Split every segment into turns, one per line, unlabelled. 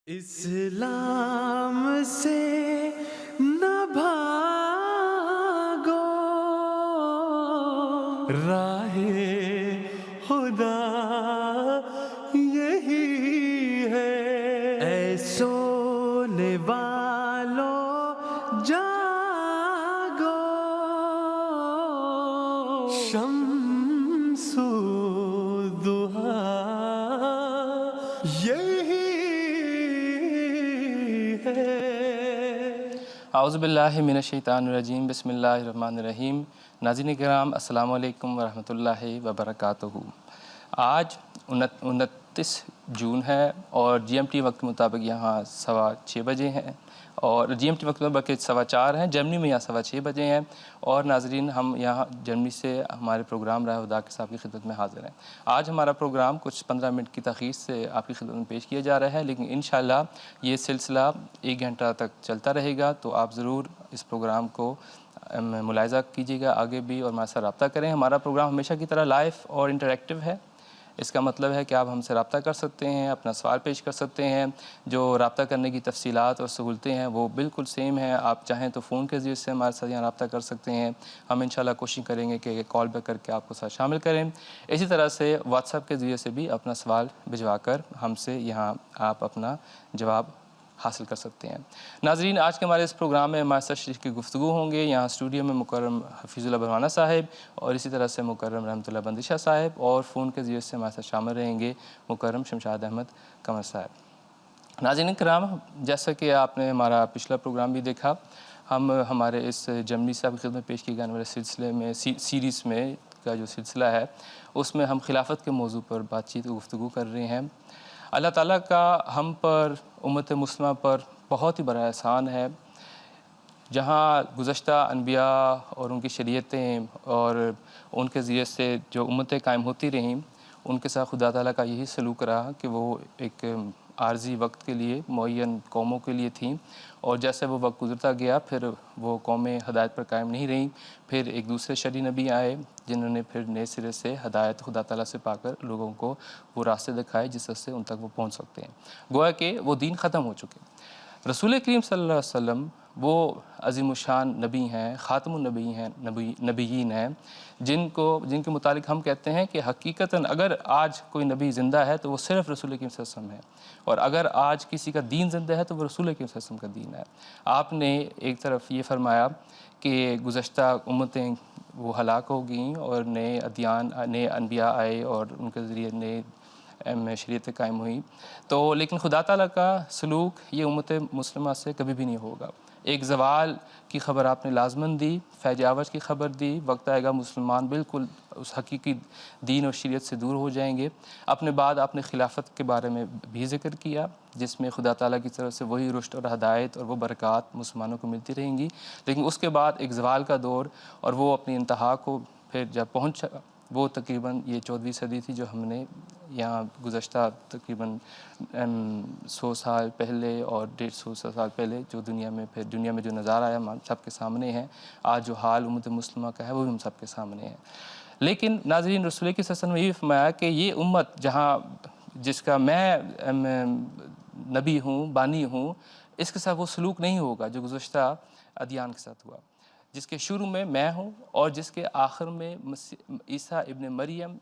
اسلام سے نہ بھاگو، راہ خدا یہی ہے۔ اے سونے والو جاگو، شمس الضحیٰ یہی ہے۔
اعوذ باللہ من الشیطان الرجیم، بسم اللہ الرحمن الرحیم۔ ناظرین کرام، السلام علیکم ورحمۃ اللہ وبرکاتہ۔ آج 29 جون ہے اور جی ایم ٹی وقت کے مطابق یہاں 6:15 بجے ہیں، اور جی ایم ٹی وقت بلکہ 4:15 ہیں، جرمنی میں یہاں 6:15 بجے ہیں۔ اور ناظرین، ہم یہاں جرمنی سے ہمارے پروگرام راہ ہدیٰ کے صاحب کی خدمت میں حاضر ہیں۔ آج ہمارا پروگرام کچھ 15 منٹ کی تاخیر سے آپ کی خدمت میں پیش کیا جا رہا ہے، لیکن انشاءاللہ یہ سلسلہ 1 گھنٹہ تک چلتا رہے گا، تو آپ ضرور اس پروگرام کو ملاحظہ کیجیے گا آگے بھی، اور ہمارے ساتھ رابطہ کریں۔ ہمارا پروگرام ہمیشہ کی طرح لائف اور انٹریکٹیو ہے۔ اس کا مطلب ہے کہ آپ ہم سے رابطہ کر سکتے ہیں، اپنا سوال پیش کر سکتے ہیں۔ جو رابطہ کرنے کی تفصیلات اور سہولتیں ہیں وہ بالکل سیم ہیں۔ آپ چاہیں تو فون کے ذریعے سے ہمارے ساتھ یہاں رابطہ کر سکتے ہیں۔ ہم انشاءاللہ کوشش کریں گے کہ کال بیک کر کے آپ کو ساتھ شامل کریں۔ اسی طرح سے واٹس ایپ کے ذریعے سے بھی اپنا سوال بھجوا کر ہم سے یہاں آپ اپنا جواب حاصل کر سکتے ہیں۔ ناظرین، آج کے ہمارے اس پروگرام میں ہمارے ساتھ شریک کی گفتگو ہوں گے۔ یہاں اسٹوڈیو میں مکرم حفیظ اللہ بھروانہ صاحب اور اسی طرح سے مکرم رحمۃ اللہ بندشاہ صاحب، اور فون کے ذریعے سے ہمارے ساتھ شامل رہیں گے مکرم شمشاد احمد قمر صاحب۔ ناظرین کرام، جیسا کہ آپ نے ہمارا پچھلا پروگرام بھی دیکھا، ہم ہمارے اس جرمنی صاحب کی خدمت پیش کی جانے والے سلسلے میں سیریز میں کا جو سلسلہ ہے اس میں ہم خلافت کے موضوع پر بات چیت گفتگو کر رہے ہیں۔ اللہ تعالیٰ کا ہم پر، امت مسلمہ پر بہت ہی بڑا احسان ہے۔ جہاں گزشتہ انبیاء اور ان کی شریعتیں اور ان کے ذریعے سے جو امتیں قائم ہوتی رہیں، ان کے ساتھ خدا تعالیٰ کا یہی سلوک رہا کہ وہ ایک عارضی وقت کے لیے معین قوموں کے لیے تھیں، اور جیسے وہ وقت گزرتا گیا پھر وہ قومیں ہدایت پر قائم نہیں رہیں۔ پھر ایک دوسرے شرعی نبی آئے جنہوں نے پھر نئے سرے سے ہدایت خدا تعالیٰ سے پا کر لوگوں کو وہ راستے دکھائے جس سے ان تک وہ پہنچ سکتے ہیں۔ گویا کہ وہ دین ختم ہو چکے۔ رسول کریم صلی اللہ علیہ وسلم وہ عظیم الشان نبی ہیں، خاتم النبی ہیں، نبیین ہیں، جن کے متعلق ہم کہتے ہیں کہ حقیقتاً اگر آج کوئی نبی زندہ ہے تو وہ صرف رسول کریم صلی اللہ علیہ وسلم ہے، اور اگر آج کسی کا دین زندہ ہے تو وہ رسول کریم صلی اللہ علیہ وسلم کا دین ہے۔ آپ نے ایک طرف یہ فرمایا کہ گزشتہ امتیں وہ ہلاک ہو گئیں اور نئے ادیان، نئے انبیاء آئے اور ان کے ذریعے نئے شریعتیں قائم ہوئیں، تو لیکن خدا تعالیٰ کا سلوک یہ امت مسلمہ سے کبھی بھی نہیں ہوگا۔ ایک زوال کی خبر آپ نے لازماً دی، فیض آوج کی خبر دی، وقت آئے گا مسلمان بالکل اس حقیقی دین اور شریعت سے دور ہو جائیں گے۔ اپنے بعد آپ نے خلافت کے بارے میں بھی ذکر کیا، جس میں خدا تعالیٰ کی طرف سے وہی رشد اور ہدایت اور وہ برکات مسلمانوں کو ملتی رہیں گی، لیکن اس کے بعد ایک زوال کا دور، اور وہ اپنی انتہا کو پھر جب پہنچا، وہ تقریباً یہ 14ویں صدی تھی جو ہم نے یہاں گزشتہ تقریباً 100 سال پہلے اور 150 سال پہلے جو دنیا میں جو نظارہ آیا ہم سب کے سامنے ہیں۔ آج جو حال امت مسلمہ کا ہے وہ بھی ہم سب کے سامنے ہے۔ لیکن ناظرین، رسول کی صلی اللہ علیہ وسلم نے یہ فرمایا کہ یہ امت جس کا میں نبی ہوں، بانی ہوں، اس کے ساتھ وہ سلوک نہیں ہوگا جو گزشتہ ادیان کے ساتھ ہوا، جس کے شروع میں ہوں اور جس کے آخر میں عیسیٰ ابن مریم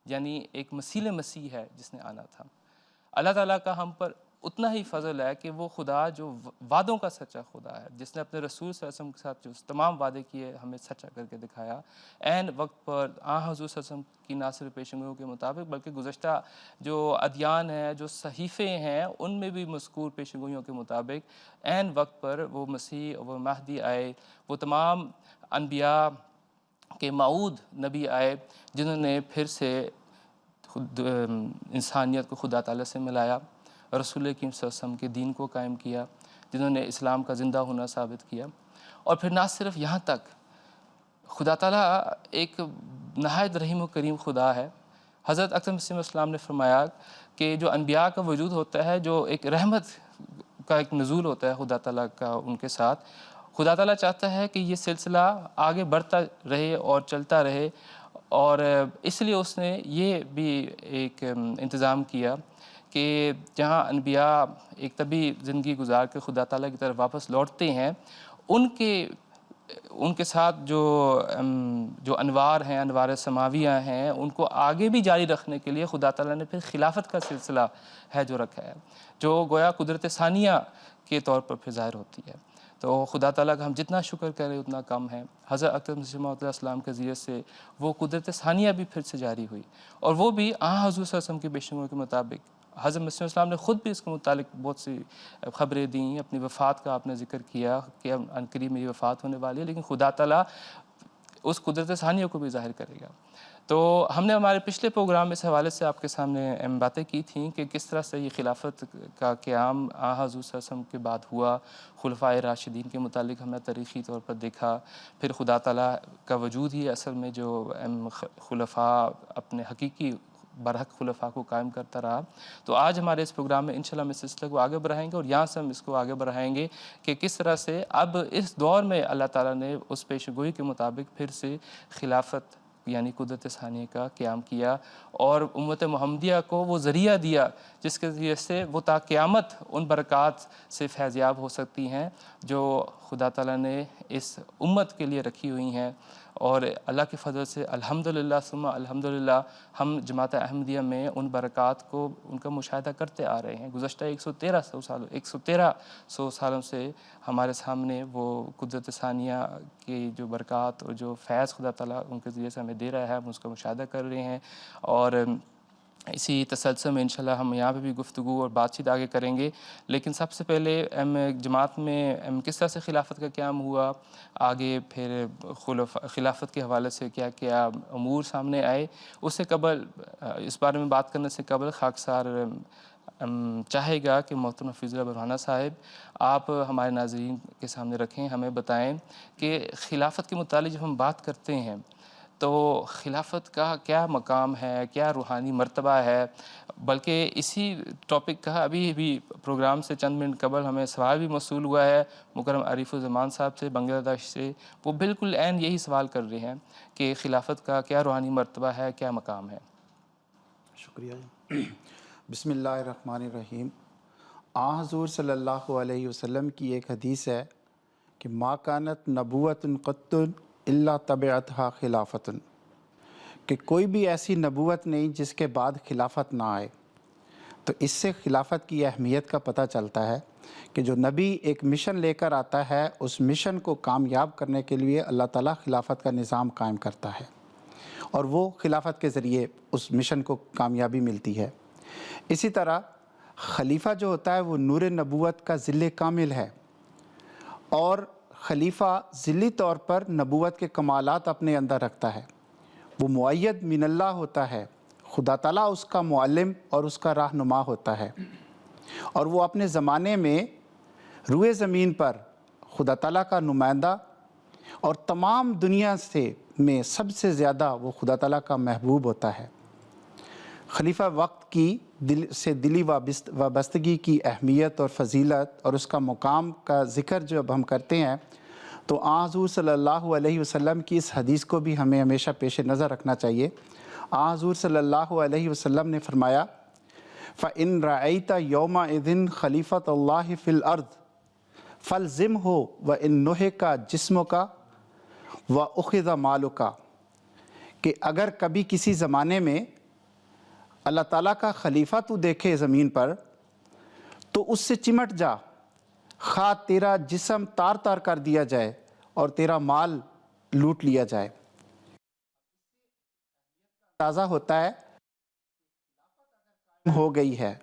یعنی ایک مسیح ہے جس نے آنا تھا۔ اللہ تعالیٰ کا ہم پر اتنا ہی فضل ہے کہ وہ خدا جو وعدوں کا سچا خدا ہے، جس نے اپنے رسول صلی اللہ علیہ وسلم کے ساتھ جو تمام وعدے کیے ہمیں سچا کر کے دکھایا، عین وقت پر حضور صلی اللہ علیہ وسلم کی نہ صرف پیشنگوئیوں کے مطابق بلکہ گزشتہ جو ادیان ہیں، جو صحیفے ہیں، ان میں بھی مذکور پیشنگوئیوں کے مطابق عین وقت پر وہ مسیح، وہ مہدی آئے، وہ تمام انبیاء کے موعود نبی آئے جنہوں نے پھر سے انسانیت کو خدا تعالیٰ سے ملایا، رسول کریم صلی اللہ علیہ وسلم کے دین کو قائم کیا، جنہوں نے اسلام کا زندہ ہونا ثابت کیا۔ اور پھر نہ صرف یہاں تک، خدا تعالیٰ ایک نہایت رحیم و کریم خدا ہے۔ حضرت اکرم صلی اللہ علیہ وسلم نے فرمایا کہ جو انبیاء کا وجود ہوتا ہے، جو ایک رحمت کا ایک نزول ہوتا ہے خدا تعالیٰ کا ان کے ساتھ، خدا تعالیٰ چاہتا ہے کہ یہ سلسلہ آگے بڑھتا رہے اور چلتا رہے، اور اس لیے اس نے یہ بھی ایک انتظام کیا کہ جہاں انبیاء ایک طبی زندگی گزار کے خدا تعالیٰ کی طرف واپس لوٹتے ہیں، ان کے ساتھ جو انوار ہیں، انوار سماویہ ہیں، ان کو آگے بھی جاری رکھنے کے لیے خدا تعالیٰ نے پھر خلافت کا سلسلہ ہے جو رکھا ہے، جو گویا قدرت ثانیہ کے طور پر پھر ظاہر ہوتی ہے۔ تو خدا تعالیٰ کا ہم جتنا شکر کریں اتنا کم ہے۔ حضرت اکرم صلی اللہ علیہ وسلم کے ذریعے سے وہ قدرت ثانیہ بھی پھر سے جاری ہوئی، اور وہ بھی حضور صلی اللہ علیہ وسلم کی پیشنگوں کے مطابق۔ حضرت مسیح السلام نے خود بھی اس کے متعلق بہت سی خبریں دیں، اپنی وفات کا آپ نے ذکر کیا کہ عنقریب میری وفات ہونے والی ہے، لیکن خدا تعالیٰ اس قدرت ثانیہ کو بھی ظاہر کرے گا۔ تو ہم نے ہمارے پچھلے پروگرام میں اس حوالے سے آپ کے سامنے باتیں کی تھیں کہ کس طرح سے یہ خلافت کا قیام حضور صلی اللہ علیہ وسلم کے بعد ہوا، خلفائے راشدین کے متعلق ہم نے تاریخی طور پر دیکھا، پھر خدا تعالیٰ کا وجود ہی اصل میں جو خلفاء اپنے حقیقی برحق خلفاء کو قائم کرتا رہا۔ تو آج ہمارے اس پروگرام میں انشاءاللہ ہم اس سلسلے کو آگے بڑھائیں گے، اور یہاں سے ہم اس کو آگے بڑھائیں گے کہ کس طرح سے اب اس دور میں اللہ تعالیٰ نے اس پیش گوئی کے مطابق پھر سے خلافت یعنی قدرت ثانیہ کا قیام کیا، اور امت محمدیہ کو وہ ذریعہ دیا جس کے ذریعے سے وہ تا قیامت ان برکات سے فیضیاب ہو سکتی ہیں جو خدا تعالیٰ نے اس امت کے لیے رکھی ہوئی ہیں۔ اور اللہ کے فضل سے الحمدللہ ثم الحمدللہ ہم جماعت احمدیہ میں ان برکات کو ان کا مشاہدہ کرتے آ رہے ہیں۔ گزشتہ 113 سالوں سے ہمارے سامنے وہ قدرت ثانیہ کی جو برکات اور جو فیض خدا تعالیٰ ان کے ذریعے سے ہمیں دے رہا ہے، ہم اس کا مشاہدہ کر رہے ہیں، اور اسی تسلسل میں انشاءاللہ ہم یہاں پہ بھی گفتگو اور بات چیت آگے کریں گے۔ لیکن سب سے پہلے جماعت میں کس طرح سے خلافت کا قیام ہوا، آگے پھر خلافت کے حوالے سے کیا کیا امور سامنے آئے، اس سے قبل اس بارے میں بات کرنے سے قبل خاکسار چاہے گا کہ محترم حفیظ اللہ برہانہ صاحب آپ ہمارے ناظرین کے سامنے رکھیں، ہمیں بتائیں کہ خلافت کے متعلق جب ہم بات کرتے ہیں تو خلافت کا کیا مقام ہے، کیا روحانی مرتبہ ہے، بلکہ اسی ٹاپک کا ابھی بھی پروگرام سے چند منٹ قبل ہمیں سوال بھی موصول ہوا ہے مکرم عریف الزمان صاحب سے بنگلہ دیش سے۔ وہ بالکل عین یہی سوال کر رہے ہیں کہ خلافت کا کیا روحانی مرتبہ ہے، کیا مقام ہے۔
شکریہ۔ بسم اللہ الرحمن الرحیم۔ حضور صلی اللہ علیہ وسلم کی ایک حدیث ہے کہ ما کانت نبوت قط الا تبعتها خلافت، کہ کوئی بھی ایسی نبوت نہیں جس کے بعد خلافت نہ آئے۔ تو اس سے خلافت کی اہمیت کا پتہ چلتا ہے کہ جو نبی ایک مشن لے کر آتا ہے، اس مشن کو کامیاب کرنے کے لیے اللہ تعالیٰ خلافت کا نظام قائم کرتا ہے، اور وہ خلافت کے ذریعے اس مشن کو کامیابی ملتی ہے۔ اسی طرح خلیفہ جو ہوتا ہے وہ نور نبوت کا ظل کامل ہے، اور خلیفہ ذلی طور پر نبوت کے کمالات اپنے اندر رکھتا ہے۔ وہ مؤید من اللہ ہوتا ہے، خدا تعالیٰ اس کا معلم اور اس کا رہنما ہوتا ہے، اور وہ اپنے زمانے میں روئے زمین پر خدا تعالیٰ کا نمائندہ، اور تمام دنیا میں سب سے زیادہ وہ خدا تعالیٰ کا محبوب ہوتا ہے۔ خلیفہ وقت کی دلی وابستگی کی اہمیت اور فضیلت اور اس کا مقام کا ذکر جب ہم کرتے ہیں تو حضور صلی اللہ علیہ وسلم کی اس حدیث کو بھی ہمیں ہمیشہ پیش نظر رکھنا چاہیے۔ حضور صلی اللہ علیہ وسلم نے فرمایا فَإِن رَأَيْتَ يَوْمَئِذٍ خَلِيفَةَ اللَّهِ فِي الْأَرْضِ فَالْزِمْهُ وَإِن نُهِكَ جِسْمُكَ وَأُخِذَ مَالُكَ، کہ اگر کبھی کسی زمانے میں اللہ تعالیٰ کا خلیفہ تو دیکھے زمین پر تو اس سے چمٹ جا، خواہ تیرا جسم تار تار کر دیا جائے اور تیرا مال لوٹ لیا جائے۔ اندازہ ہوتا ہے ہو گئی ہے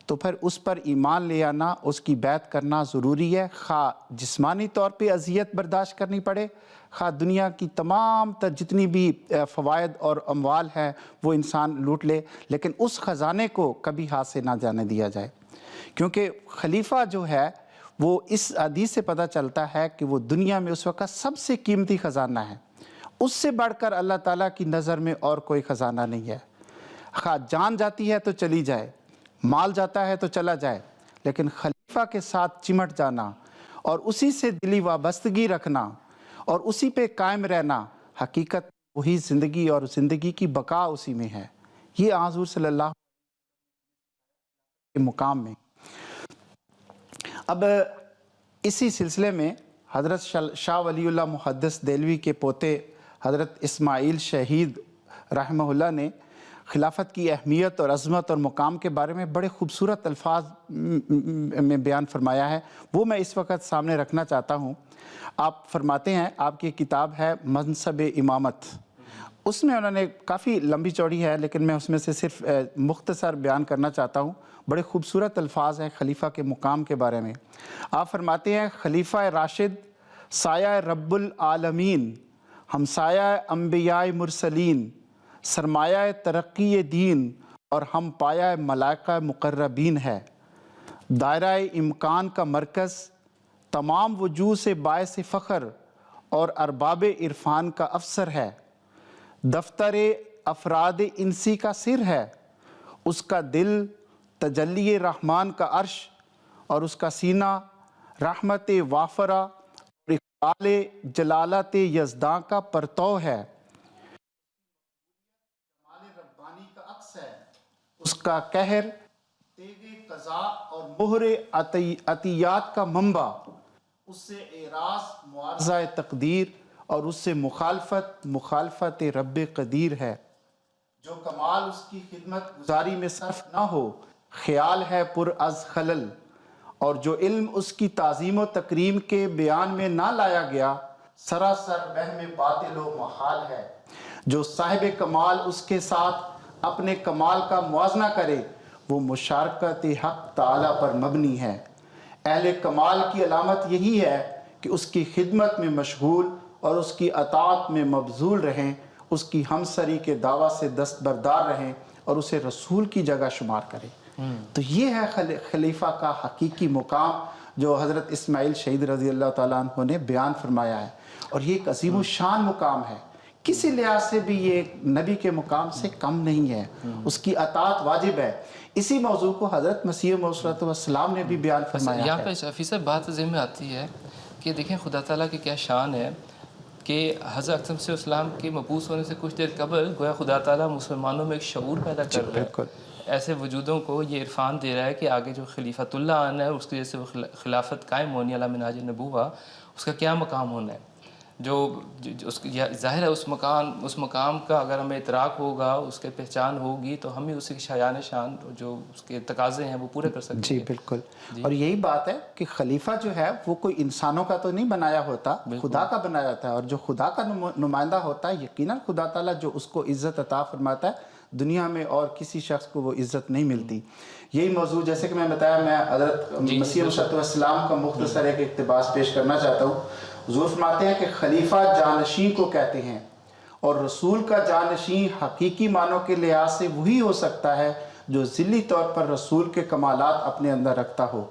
تو پھر اس پر ایمان لے آنا، اس کی بیعت کرنا ضروری ہے، خواہ جسمانی طور پہ اذیت برداشت کرنی پڑے، خواہ دنیا کی تمام جتنی بھی فوائد اور اموال ہیں وہ انسان لوٹ لے، لیکن اس خزانے کو کبھی ہاتھ سے نہ جانے دیا جائے، کیونکہ خلیفہ جو ہے وہ اس حدیث سے پتہ چلتا ہے کہ وہ دنیا میں اس وقت سب سے قیمتی خزانہ ہے، اس سے بڑھ کر اللہ تعالیٰ کی نظر میں اور کوئی خزانہ نہیں ہے۔ خواہ جان جاتی ہے تو چلی جائے، مال جاتا ہے تو چلا جائے، لیکن خلیفہ کے ساتھ چمٹ جانا اور اسی سے دلی وابستگی رکھنا اور اسی پہ قائم رہنا، حقیقت وہی زندگی اور زندگی کی بقا اسی میں ہے۔ یہ حضور صلی اللہ کے مقام میں۔ اب اسی سلسلے میں حضرت شاہ ولی اللہ محدث دہلوی کے پوتے حضرت اسماعیل شہید رحمہ اللہ نے خلافت کی اہمیت اور عظمت اور مقام کے بارے میں بڑے خوبصورت الفاظ میں بیان فرمایا ہے، وہ میں اس وقت سامنے رکھنا چاہتا ہوں۔ آپ فرماتے ہیں، آپ کی کتاب ہے منصب امامت، اس میں انہوں نے کافی لمبی چوڑی ہے لیکن میں اس میں سے صرف مختصر بیان کرنا چاہتا ہوں۔ بڑے خوبصورت الفاظ ہیں خلیفہ کے مقام کے بارے میں۔ آپ فرماتے ہیں، خلیفہ راشد سایہ رب العالمین، ہمسایہ انبیاء مرسلین، سرمایہ ترقی دین اور ہم پایہ ملائکہ مقربین ہے، دائرہ امکان کا مرکز، تمام وجوہ سے باعث فخر اور ارباب عرفان کا افسر ہے، دفتر افراد انسی کا سر ہے، اس کا دل تجلی رحمان کا عرش اور اس کا سینہ رحمت وافرہ اور اقبال جلالت یزداں کا پرتو ہے، جمال ربانی کا عکس ہے، اس کا قہر تیغ قضاء اور مہر عطیات کا منبع، اس سے اعراض معارضہ تقدیر اور اس سے مخالفت رب قدیر ہے، جو کمال اس کی خدمت گزاری میں صرف نہ ہو، خیال ہے پر از خلل، اور جو علم اس کی تعظیم و تکریم کے بیان میں نہ لایا گیا، سراسر وہم باطل و محال ہے، جو صاحب کمال اس کے ساتھ اپنے کمال کا موازنہ کرے، وہ مشارکت حق تعالیٰ پر مبنی ہے۔ اہل کمال کی علامت یہی ہے کہ اس کی خدمت میں مشغول اور اس کی اطاعت میں مبذول رہیں، اس کی ہمسری کے دعویٰ سے دستبردار رہیں اور اسے رسول کی جگہ شمار کریں۔ تو یہ ہے خلیفہ کا حقیقی مقام جو حضرت اسماعیل شہید رضی اللہ تعالیٰ عنہ نے بیان فرمایا ہے، اور یہ ایک عظیم الشان مقام ہے، کسی لحاظ سے بھی یہ نبی کے مقام سے کم نہیں ہے، اس کی اطاعت واجب ہے۔ اسی موضوع کو حضرت مسیح موعود صلی اللہ علیہ وسلم نے بھی بیان فرمایا ہے۔
یہاں پہ حفیظ صاحب بات ذہن میں آتی ہے کہ دیکھیں خدا تعالیٰ کی کیا شان ہے کہ حضرت اکرم صلی اللہ علیہ وسلم کے مبعوث ہونے سے کچھ دیر قبل گویا خدا تعالیٰ مسلمانوں میں ایک شعور پیدا کر رہا ہے، ایسے وجودوں کو یہ عرفان دے رہا ہے کہ آگے جو خلیفۃ اللہ آنا ہے، اس کی وجہ سے وہ خلافت قائم ہونی علی منہاج نبوہ، اس کا کیا مقام ہونا ہے، جو ظاہر ہے اس مقام کا اگر ہمیں ادراک ہوگا، اس کے پہچان ہوگی تو ہم ہی اسی شایان شان جو اس کے تقاضے ہیں وہ پورے کر سکتے ہیں۔
جی بالکل، اور یہی بات ہے کہ خلیفہ جو ہے وہ کوئی انسانوں کا تو نہیں بنایا ہوتا، خدا کا بنایا جاتا ہے، اور جو خدا کا نمائندہ ہوتا ہے، یقیناً خدا تعالیٰ جو اس کو عزت عطا فرماتا ہے، دنیا میں اور کسی شخص کو وہ عزت نہیں ملتی۔ یہی موضوع جیسے کہ میں بتایا، میں حضرت مسیح علیہ السلام کا مختصر ایک اقتباس پیش کرنا چاہتا ہوں۔ حضور فرماتے ہیں کہ خلیفہ جانشین کو کہتے ہیں، اور رسول کا جانشین حقیقی معنوں کے لحاظ سے وہی ہو سکتا ہے جو ذلی طور پر رسول کے کمالات اپنے اندر رکھتا ہو۔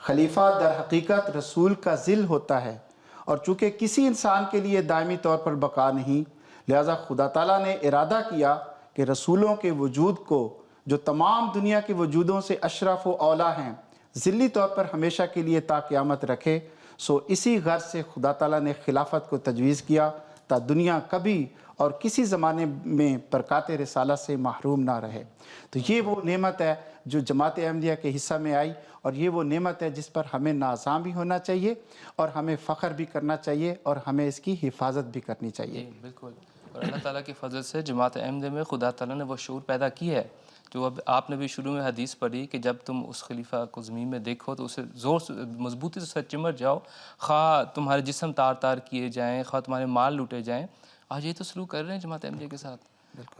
خلیفہ در حقیقت رسول کا ذل ہوتا ہے، اور چونکہ کسی انسان کے لیے دائمی طور پر بقا نہیں، لہذا خدا تعالیٰ نے ارادہ کیا کہ رسولوں کے وجود کو، جو تمام دنیا کے وجودوں سے اشرف و اولیٰ ہیں، ذلی طور پر ہمیشہ کے لیے تا قیامت رکھے۔ سو اسی غرض سے خدا تعالیٰ نے خلافت کو تجویز کیا تا دنیا کبھی اور کسی زمانے میں برکات رسالہ سے محروم نہ رہے۔ تو یہ وہ نعمت ہے جو جماعت احمدیہ کے حصہ میں آئی، اور یہ وہ نعمت ہے جس پر ہمیں نازاں بھی ہونا چاہیے اور ہمیں فخر بھی کرنا چاہیے اور ہمیں اس کی حفاظت بھی کرنی چاہیے۔
بالکل، اور اللہ تعالیٰ کی فضل سے جماعت احمدیہ میں خدا تعالیٰ نے وہ شعور پیدا کی ہے جو اب آپ نے بھی شروع میں حدیث پڑھی کہ جب تم اس خلیفہ کو زمین میں دیکھو تو اسے زور سے مضبوطی سے چمٹ جاؤ، خواہ تمہارے جسم تار تار کیے جائیں، خواہ تمہارے مال لوٹے جائیں۔ آج یہ تو سلوک کر رہے ہیں جماعت احمدیہ کے ساتھ،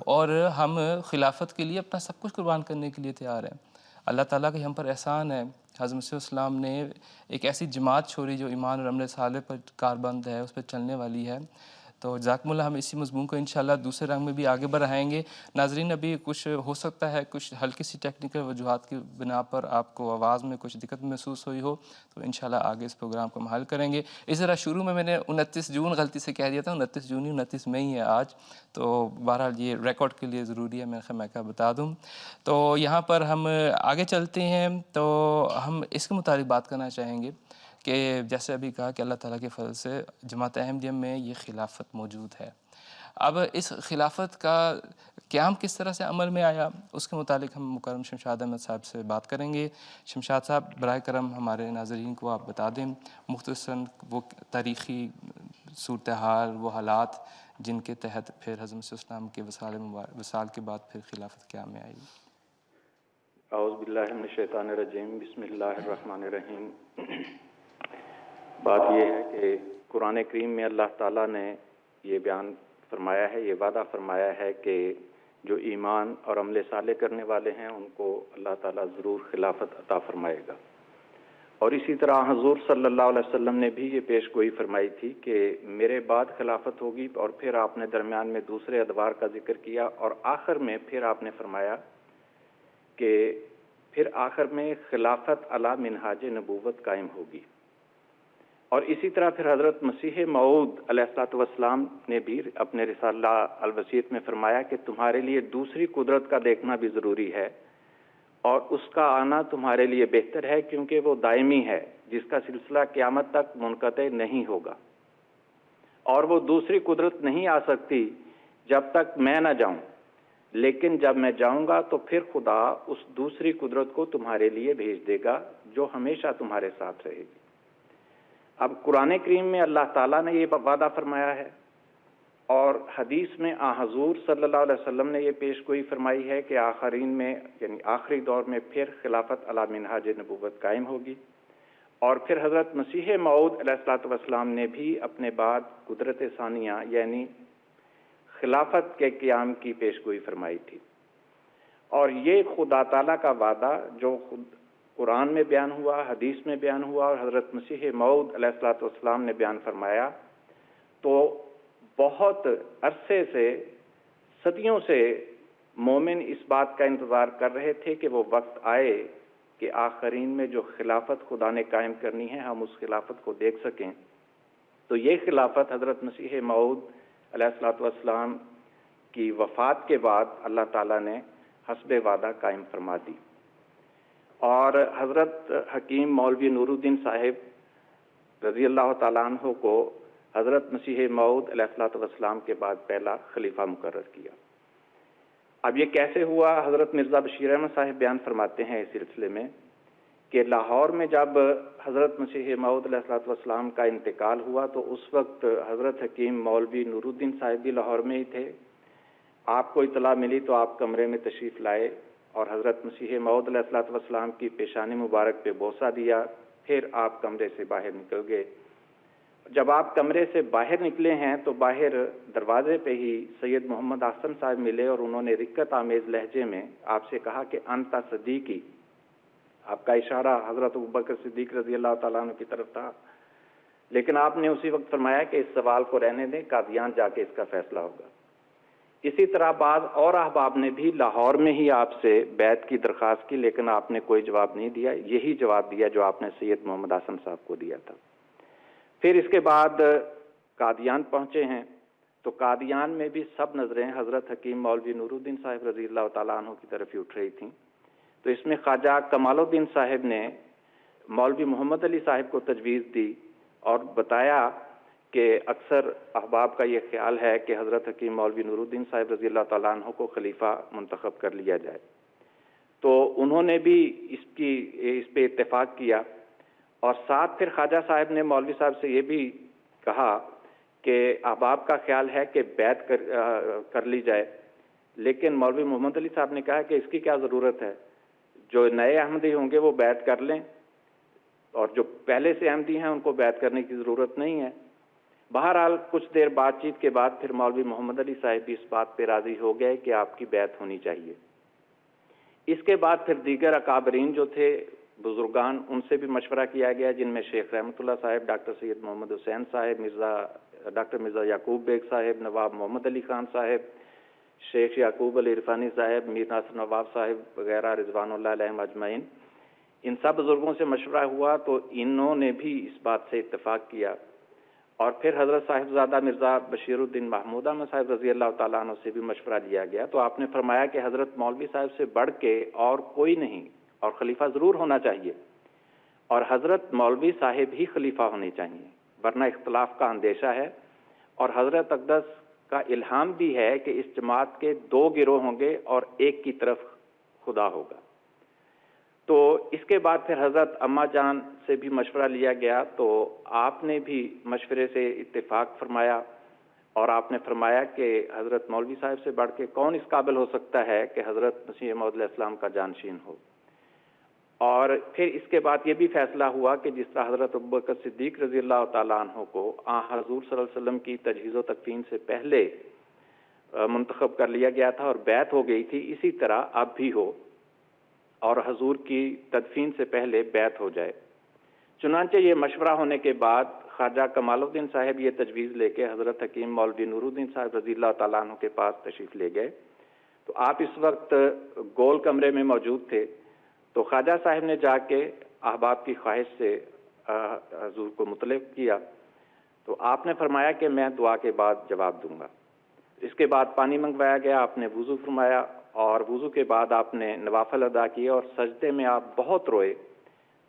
اور ہم خلافت کے لیے اپنا سب کچھ قربان کرنے کے لیے تیار ہیں۔ اللہ تعالیٰ کا ہم پر احسان ہے، حضرت مسیح السلام نے ایک ایسی جماعت چھوڑی جو ایمان اور عمل صالح پر کاربند ہے، اس پہ چلنے والی ہے۔ تو جزاکم اللہ، ہم اسی مضمون کو انشاءاللہ دوسرے رنگ میں بھی آگے بڑھائیں گے۔ ناظرین، ابھی کچھ ہو سکتا ہے کچھ ہلکی سی ٹیکنیکل وجوہات کی بنا پر آپ کو آواز میں کچھ دقت محسوس ہوئی ہو، تو انشاءاللہ آگے اس پروگرام کو ہم حل کریں گے۔ اس طرح شروع میں نے 29 جون غلطی سے کہہ دیا تھا، 29 جون 29 مئی ہے آج، تو بہرحال یہ ریکارڈ کے لیے ضروری ہے، میں کہا بتا دوں۔ تو یہاں پر ہم آگے چلتے ہیں، تو ہم اس کے متعلق بات کرنا چاہیں گے کہ جیسے ابھی کہا کہ اللہ تعالیٰ کے فضل سے جماعت احمدیہ میں یہ خلافت موجود ہے۔ اب اس خلافت کا قیام کس طرح سے عمل میں آیا، اس کے متعلق ہم مکرم شمشاد احمد صاحب سے بات کریں گے۔ شمشاد صاحب براہ کرم ہمارے ناظرین کو آپ بتا دیں مختصراً وہ تاریخی صورتحال، وہ حالات جن کے تحت پھر حضرت مسیح السلام کے وصال کے بعد پھر خلافت قیام میں آئی۔
اعوذ باللہ من الشیطان الرجیم، بسم اللہ الرحمن الرحیم۔ بات یہ ہے کہ قرآن کریم میں اللہ تعالیٰ نے یہ بیان فرمایا ہے، یہ وعدہ فرمایا ہے کہ جو ایمان اور عمل صالح کرنے والے ہیں ان کو اللہ تعالیٰ ضرور خلافت عطا فرمائے گا۔ اور اسی طرح حضور صلی اللہ علیہ وسلم نے بھی یہ پیش گوئی فرمائی تھی کہ میرے بعد خلافت ہوگی، اور پھر آپ نے درمیان میں دوسرے ادوار کا ذکر کیا، اور آخر میں پھر آپ نے فرمایا کہ پھر آخر میں خلافت علی منہاج نبوت قائم ہوگی۔ اور اسی طرح پھر حضرت مسیح موعود علیہ الصلوۃ والسلام نے بھی اپنے رسالہ الوسیط میں فرمایا کہ تمہارے لیے دوسری قدرت کا دیکھنا بھی ضروری ہے، اور اس کا آنا تمہارے لیے بہتر ہے، کیونکہ وہ دائمی ہے جس کا سلسلہ قیامت تک منقطع نہیں ہوگا، اور وہ دوسری قدرت نہیں آ سکتی جب تک میں نہ جاؤں، لیکن جب میں جاؤں گا تو پھر خدا اس دوسری قدرت کو تمہارے لیے بھیج دے گا جو ہمیشہ تمہارے ساتھ رہے گی۔ اب قرآن کریم میں اللہ تعالیٰ نے یہ وعدہ فرمایا ہے، اور حدیث میں حضور صلی اللہ علیہ وسلم نے یہ پیش گوئی فرمائی ہے کہ آخرین میں یعنی آخری دور میں پھر خلافت علی منہاج نبوت قائم ہوگی، اور پھر حضرت مسیح موعود علیہ الصلوۃ والسلام نے بھی اپنے بعد قدرت ثانیہ یعنی خلافت کے قیام کی پیش گوئی فرمائی تھی۔ اور یہ خدا تعالیٰ کا وعدہ جو خود قرآن میں بیان ہوا، حدیث میں بیان ہوا، اور حضرت مسیح موعود علیہ الصلوۃ والسلام نے بیان فرمایا، تو بہت عرصے سے، صدیوں سے مومن اس بات کا انتظار کر رہے تھے کہ وہ وقت آئے کہ آخرین میں جو خلافت خدا نے قائم کرنی ہے ہم اس خلافت کو دیکھ سکیں۔ تو یہ خلافت حضرت مسیح موعود علیہ الصلوۃ والسلام کی وفات کے بعد اللہ تعالیٰ نے حسب وعدہ قائم فرما دی، اور حضرت حکیم مولوی نور الدین صاحب رضی اللہ تعالیٰ عنہ کو حضرت مسیح موعود علیہ الصلوۃ والسلام کے بعد پہلا خلیفہ مقرر کیا۔ اب یہ کیسے ہوا؟ حضرت مرزا بشیر احمد صاحب بیان فرماتے ہیں اس سلسلے میں کہ لاہور میں جب حضرت مسیح موعود علیہ الصلوۃ والسلام کا انتقال ہوا تو اس وقت حضرت حکیم مولوی نور الدین صاحب بھی لاہور میں ہی تھے۔ آپ کو اطلاع ملی تو آپ کمرے میں تشریف لائے اور حضرت مسیح موعود علیہ الصلوۃ والسلام کی پیشانی مبارک پہ بوسہ دیا، پھر آپ کمرے سے باہر نکل گئے۔ جب آپ کمرے سے باہر نکلے ہیں تو باہر دروازے پہ ہی سید محمد احسن صاحب ملے، اور انہوں نے رقت آمیز لہجے میں آپ سے کہا کہ انتا صدیقی۔ آپ کا اشارہ حضرت ابوبکر صدیق رضی اللہ تعالیٰ عنہ کی طرف تھا، لیکن آپ نے اسی وقت فرمایا کہ اس سوال کو رہنے دیں، قادیان جا کے اس کا فیصلہ ہوگا۔ اسی طرح بعض اور احباب نے بھی لاہور میں ہی آپ سے بیعت کی درخواست کی، لیکن آپ نے کوئی جواب نہیں دیا، یہی جواب دیا جو آپ نے سید محمد حسن صاحب کو دیا تھا۔ پھر اس کے بعد قادیان پہنچے ہیں، تو قادیان میں بھی سب نظریں حضرت حکیم مولوی نور الدین صاحب رضی اللہ تعالیٰ عنہ کی طرف ہی اٹھ رہی تھیں۔ تو اس میں خواجہ کمال الدین صاحب نے مولوی محمد علی صاحب کو تجویز دی اور بتایا کہ اکثر احباب کا یہ خیال ہے کہ حضرت حکیم مولوی نور الدین صاحب رضی اللہ تعالیٰ عنہ کو خلیفہ منتخب کر لیا جائے۔ تو انہوں نے بھی اس پہ اتفاق کیا، اور ساتھ پھر خواجہ صاحب نے مولوی صاحب سے یہ بھی کہا کہ احباب کا خیال ہے کہ بیعت کر لی جائے، لیکن مولوی محمد علی صاحب نے کہا کہ اس کی کیا ضرورت ہے، جو نئے احمدی ہوں گے وہ بیعت کر لیں، اور جو پہلے سے احمدی ہیں ان کو بیعت کرنے کی ضرورت نہیں ہے۔ بہرحال کچھ دیر بات چیت کے بعد پھر مولوی محمد علی صاحب بھی اس بات پہ راضی ہو گئے کہ آپ کی بیعت ہونی چاہیے۔ اس کے بعد پھر دیگر اکابرین جو تھے بزرگان، ان سے بھی مشورہ کیا گیا، جن میں شیخ رحمۃ اللہ صاحب، ڈاکٹر سید محمد حسین صاحب، ڈاکٹر مرزا یعقوب بیگ صاحب، نواب محمد علی خان صاحب، شیخ یعقوب علی عرفانی صاحب، میر ناصر نواب صاحب وغیرہ رضوان اللہ علیہم اجمعین۔ ان سب بزرگوں سے مشورہ ہوا تو انہوں نے بھی اس بات سے اتفاق کیا، اور پھر حضرت صاحبزادہ مرزا بشیر الدین محمود احمد صاحب رضی اللہ تعالیٰ عنہ سے بھی مشورہ لیا گیا۔ تو آپ نے فرمایا کہ حضرت مولوی صاحب سے بڑھ کے اور کوئی نہیں، اور خلیفہ ضرور ہونا چاہیے، اور حضرت مولوی صاحب ہی خلیفہ ہونے چاہیے، ورنہ اختلاف کا اندیشہ ہے، اور حضرت اقدس کا الہام بھی ہے کہ اس جماعت کے 2 گروہ ہوں گے اور ایک کی طرف خدا ہوگا۔ تو اس کے بعد پھر حضرت اماں جان سے بھی مشورہ لیا گیا، تو آپ نے بھی مشورے سے اتفاق فرمایا اور آپ نے فرمایا کہ حضرت مولوی صاحب سے بڑھ کے کون اس قابل ہو سکتا ہے کہ حضرت مسیح موعود علیہ السلام کا جانشین ہو۔ اور پھر اس کے بعد یہ بھی فیصلہ ہوا کہ جس طرح حضرت ابوبکر صدیق رضی اللہ تعالیٰ عنہ کو حضور صلی اللہ علیہ وسلم کی تجہیز و تکفین سے پہلے منتخب کر لیا گیا تھا اور بیعت ہو گئی تھی، اسی طرح اب بھی ہو اور حضور کی تدفین سے پہلے بیعت ہو جائے۔ چنانچہ یہ مشورہ ہونے کے بعد خواجہ کمال الدین صاحب یہ تجویز لے کے حضرت حکیم مولوی نور الدین صاحب رضی اللہ تعالیٰ عنہ کے پاس تشریف لے گئے۔ تو آپ اس وقت گول کمرے میں موجود تھے، تو خواجہ صاحب نے جا کے احباب کی خواہش سے حضور کو مطلع کیا، تو آپ نے فرمایا کہ میں دعا کے بعد جواب دوں گا۔ اس کے بعد پانی منگوایا گیا، آپ نے وضو فرمایا اور وضو کے بعد آپ نے نوافل ادا کیے اور سجدے میں آپ بہت روئے،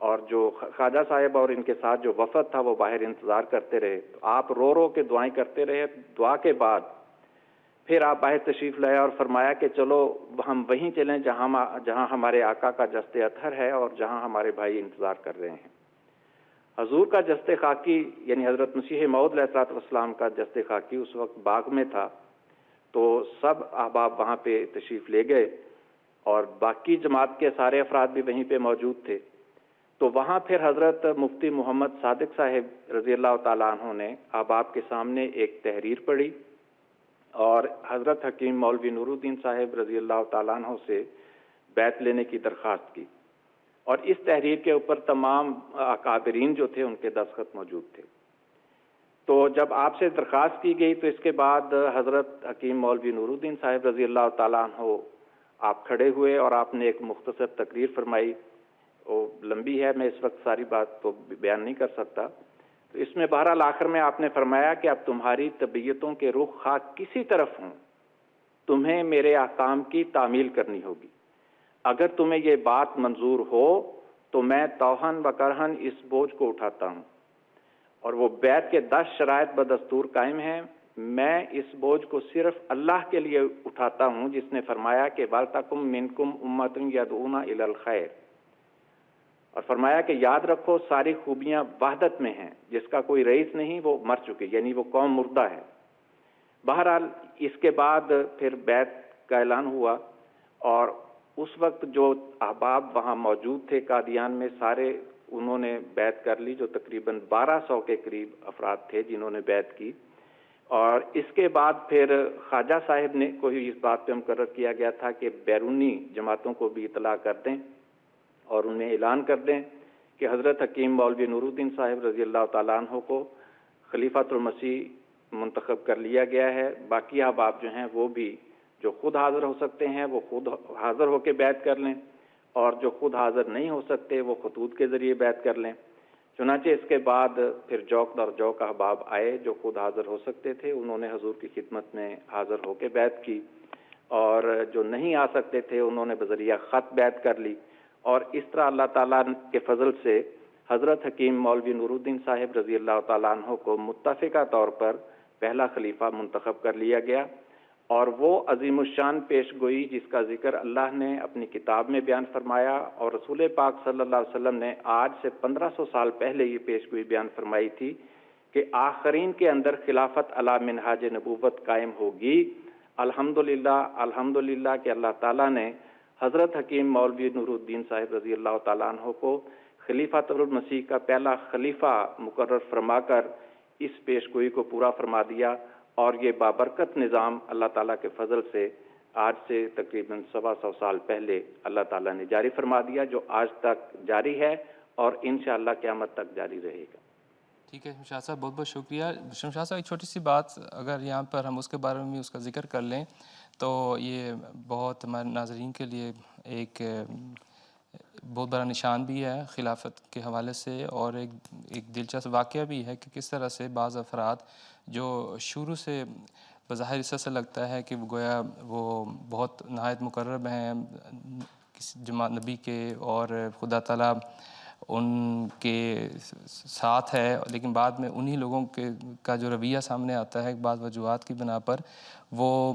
اور جو خواجہ صاحب اور ان کے ساتھ جو وفد تھا وہ باہر انتظار کرتے رہے، تو آپ رو رو کے دعائیں کرتے رہے۔ دعا کے بعد پھر آپ باہر تشریف لائے اور فرمایا کہ چلو ہم وہیں چلیں جہاں ہمارے آقا کا جسد اطہر ہے اور جہاں ہمارے بھائی انتظار کر رہے ہیں۔ حضور کا جسد خاکی یعنی حضرت مسیح موعود علیہ السلام کا جسد خاکی اس وقت باغ میں تھا، تو سب احباب وہاں پہ تشریف لے گئے اور باقی جماعت کے سارے افراد بھی وہیں پہ موجود تھے۔ تو وہاں پھر حضرت مفتی محمد صادق صاحب رضی اللہ تعالیٰ عنہ نے احباب کے سامنے ایک تحریر پڑھی اور حضرت حکیم مولوی نور الدین صاحب رضی اللہ تعالیٰ عنہ سے بیعت لینے کی درخواست کی، اور اس تحریر کے اوپر تمام اکابرین جو تھے ان کے دستخط موجود تھے۔ تو جب آپ سے درخواست کی گئی تو اس کے بعد حضرت حکیم مولوی نور الدین صاحب رضی اللہ تعالیٰ عنہ آپ کھڑے ہوئے اور آپ نے ایک مختصر تقریر فرمائی، وہ لمبی ہے، میں اس وقت ساری بات تو بیان نہیں کر سکتا۔ تو اس میں بہرحال آخر میں آپ نے فرمایا کہ اب تمہاری طبیعتوں کے رخ خواہ کسی طرف ہوں، تمہیں میرے احکام کی تعمیل کرنی ہوگی۔ اگر تمہیں یہ بات منظور ہو تو میں توہن و کرہن اس بوجھ کو اٹھاتا ہوں، اور وہ بیعت کے 10 شرائط بدستور قائم ہیں۔ میں اس بوجھ کو صرف اللہ کے لیے اٹھاتا ہوں جس نے فرمایا کہ وَلْتَکُم مِّنکُم أُمَّةٌ يَدْعُونَ إِلَى الْخَيْرِ، اور فرمایا کہ یاد رکھو ساری خوبیاں وحدت میں ہیں، جس کا کوئی رئیس نہیں وہ مر چکے، یعنی وہ قوم مردہ ہے۔ بہرحال اس کے بعد پھر بیعت کا اعلان ہوا، اور اس وقت جو احباب وہاں موجود تھے قادیان میں سارے انہوں نے بیعت کر لی، جو تقریباً 1200 کے قریب افراد تھے جنہوں نے بیعت کی۔ اور اس کے بعد پھر خواجہ صاحب نے کو اس بات پہ مقرر کیا گیا تھا کہ بیرونی جماعتوں کو بھی اطلاع کر دیں اور انہیں اعلان کر دیں کہ حضرت حکیم مولوی نور الدین صاحب رضی اللہ تعالیٰ عنہ کو خلیفۃ المسیح منتخب کر لیا گیا ہے۔ باقی احباب جو ہیں وہ بھی جو خود حاضر ہو سکتے ہیں وہ خود حاضر ہو کے بیعت کر لیں، اور جو خود حاضر نہیں ہو سکتے وہ خطوط کے ذریعے بیعت کر لیں۔ چنانچہ اس کے بعد پھر جوک در جوک احباب آئے جو خود حاضر ہو سکتے تھے، انہوں نے حضور کی خدمت میں حاضر ہو کے بیعت کی، اور جو نہیں آ سکتے تھے انہوں نے بذریعہ خط بیعت کر لی۔ اور اس طرح اللہ تعالیٰ کے فضل سے حضرت حکیم مولوی نور الدین صاحب رضی اللہ تعالیٰ عنہ کو متفقہ طور پر پہلا خلیفہ منتخب کر لیا گیا، اور وہ عظیم الشان پیش گوئی جس کا ذکر اللہ نے اپنی کتاب میں بیان فرمایا، اور رسول پاک صلی اللہ علیہ وسلم نے آج سے 1500 سال پہلے یہ پیش گوئی بیان فرمائی تھی کہ آخرین کے اندر خلافت علی منہاج نبوت قائم ہوگی۔ الحمدللہ الحمدللہ کہ اللہ تعالیٰ نے حضرت حکیم مولوی نور الدین صاحب رضی اللہ تعالیٰ عنہ کو خلیفۃ المسیح کا پہلا خلیفہ مقرر فرما کر اس پیش گوئی کو پورا فرما دیا، اور یہ بابرکت نظام اللہ تعالیٰ کے فضل سے آج سے تقریباً 125 سال پہلے اللہ تعالیٰ نے جاری فرما دیا، جو آج تک جاری ہے اور انشاءاللہ قیامت تک جاری رہے گا۔
ٹھیک ہے شاہ صاحب، بہت بہت شکریہ۔ شاہ صاحب ایک چھوٹی سی بات اگر یہاں پر ہم اس کے بارے میں اس کا ذکر کر لیں تو یہ بہت ہمارے ناظرین کے لیے ایک بہت بڑا نشان بھی ہے خلافت کے حوالے سے، اور ایک دلچسپ واقعہ بھی ہے کہ کس طرح سے بعض افراد جو شروع سے بظاہر اس سے لگتا ہے کہ گویا وہ بہت نہایت مقرب ہیں کسی جماعت نبی کے، اور خدا تعالیٰ ان کے ساتھ ہے، لیکن بعد میں انہی لوگوں کا جو رویہ سامنے آتا ہے بعض وجوہات کی بنا پر، وہ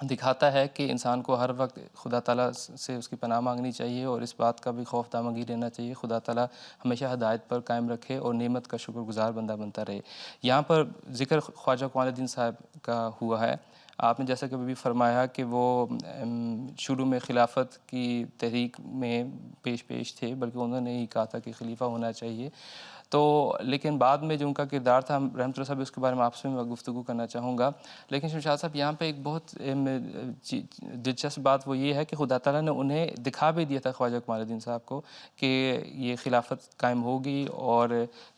دکھاتا ہے کہ انسان کو ہر وقت خدا تعالیٰ سے اس کی پناہ مانگنی چاہیے، اور اس بات کا بھی خوف دامنگیر رہنا چاہیے خدا تعالیٰ ہمیشہ ہدایت پر قائم رکھے اور نعمت کا شکر گزار بندہ بنتا رہے۔ یہاں پر ذکر خواجہ کمال الدین صاحب کا ہوا ہے۔ آپ نے جیسا کہ ابھی فرمایا کہ وہ شروع میں خلافت کی تحریک میں پیش تھے، بلکہ انہوں نے ہی کہا تھا کہ خلیفہ ہونا چاہیے، تو لیکن بعد میں جو ان کا کردار تھا، رحمت اللہ صاحب اس کے بارے میں آپ سے میں گفتگو کرنا چاہوں گا۔ لیکن شمشاد صاحب یہاں پہ ایک بہت دلچسپ بات وہ یہ ہے کہ خدا تعالیٰ نے انہیں دکھا بھی دیا تھا خواجہ کمال الدین صاحب کو کہ یہ خلافت قائم ہوگی اور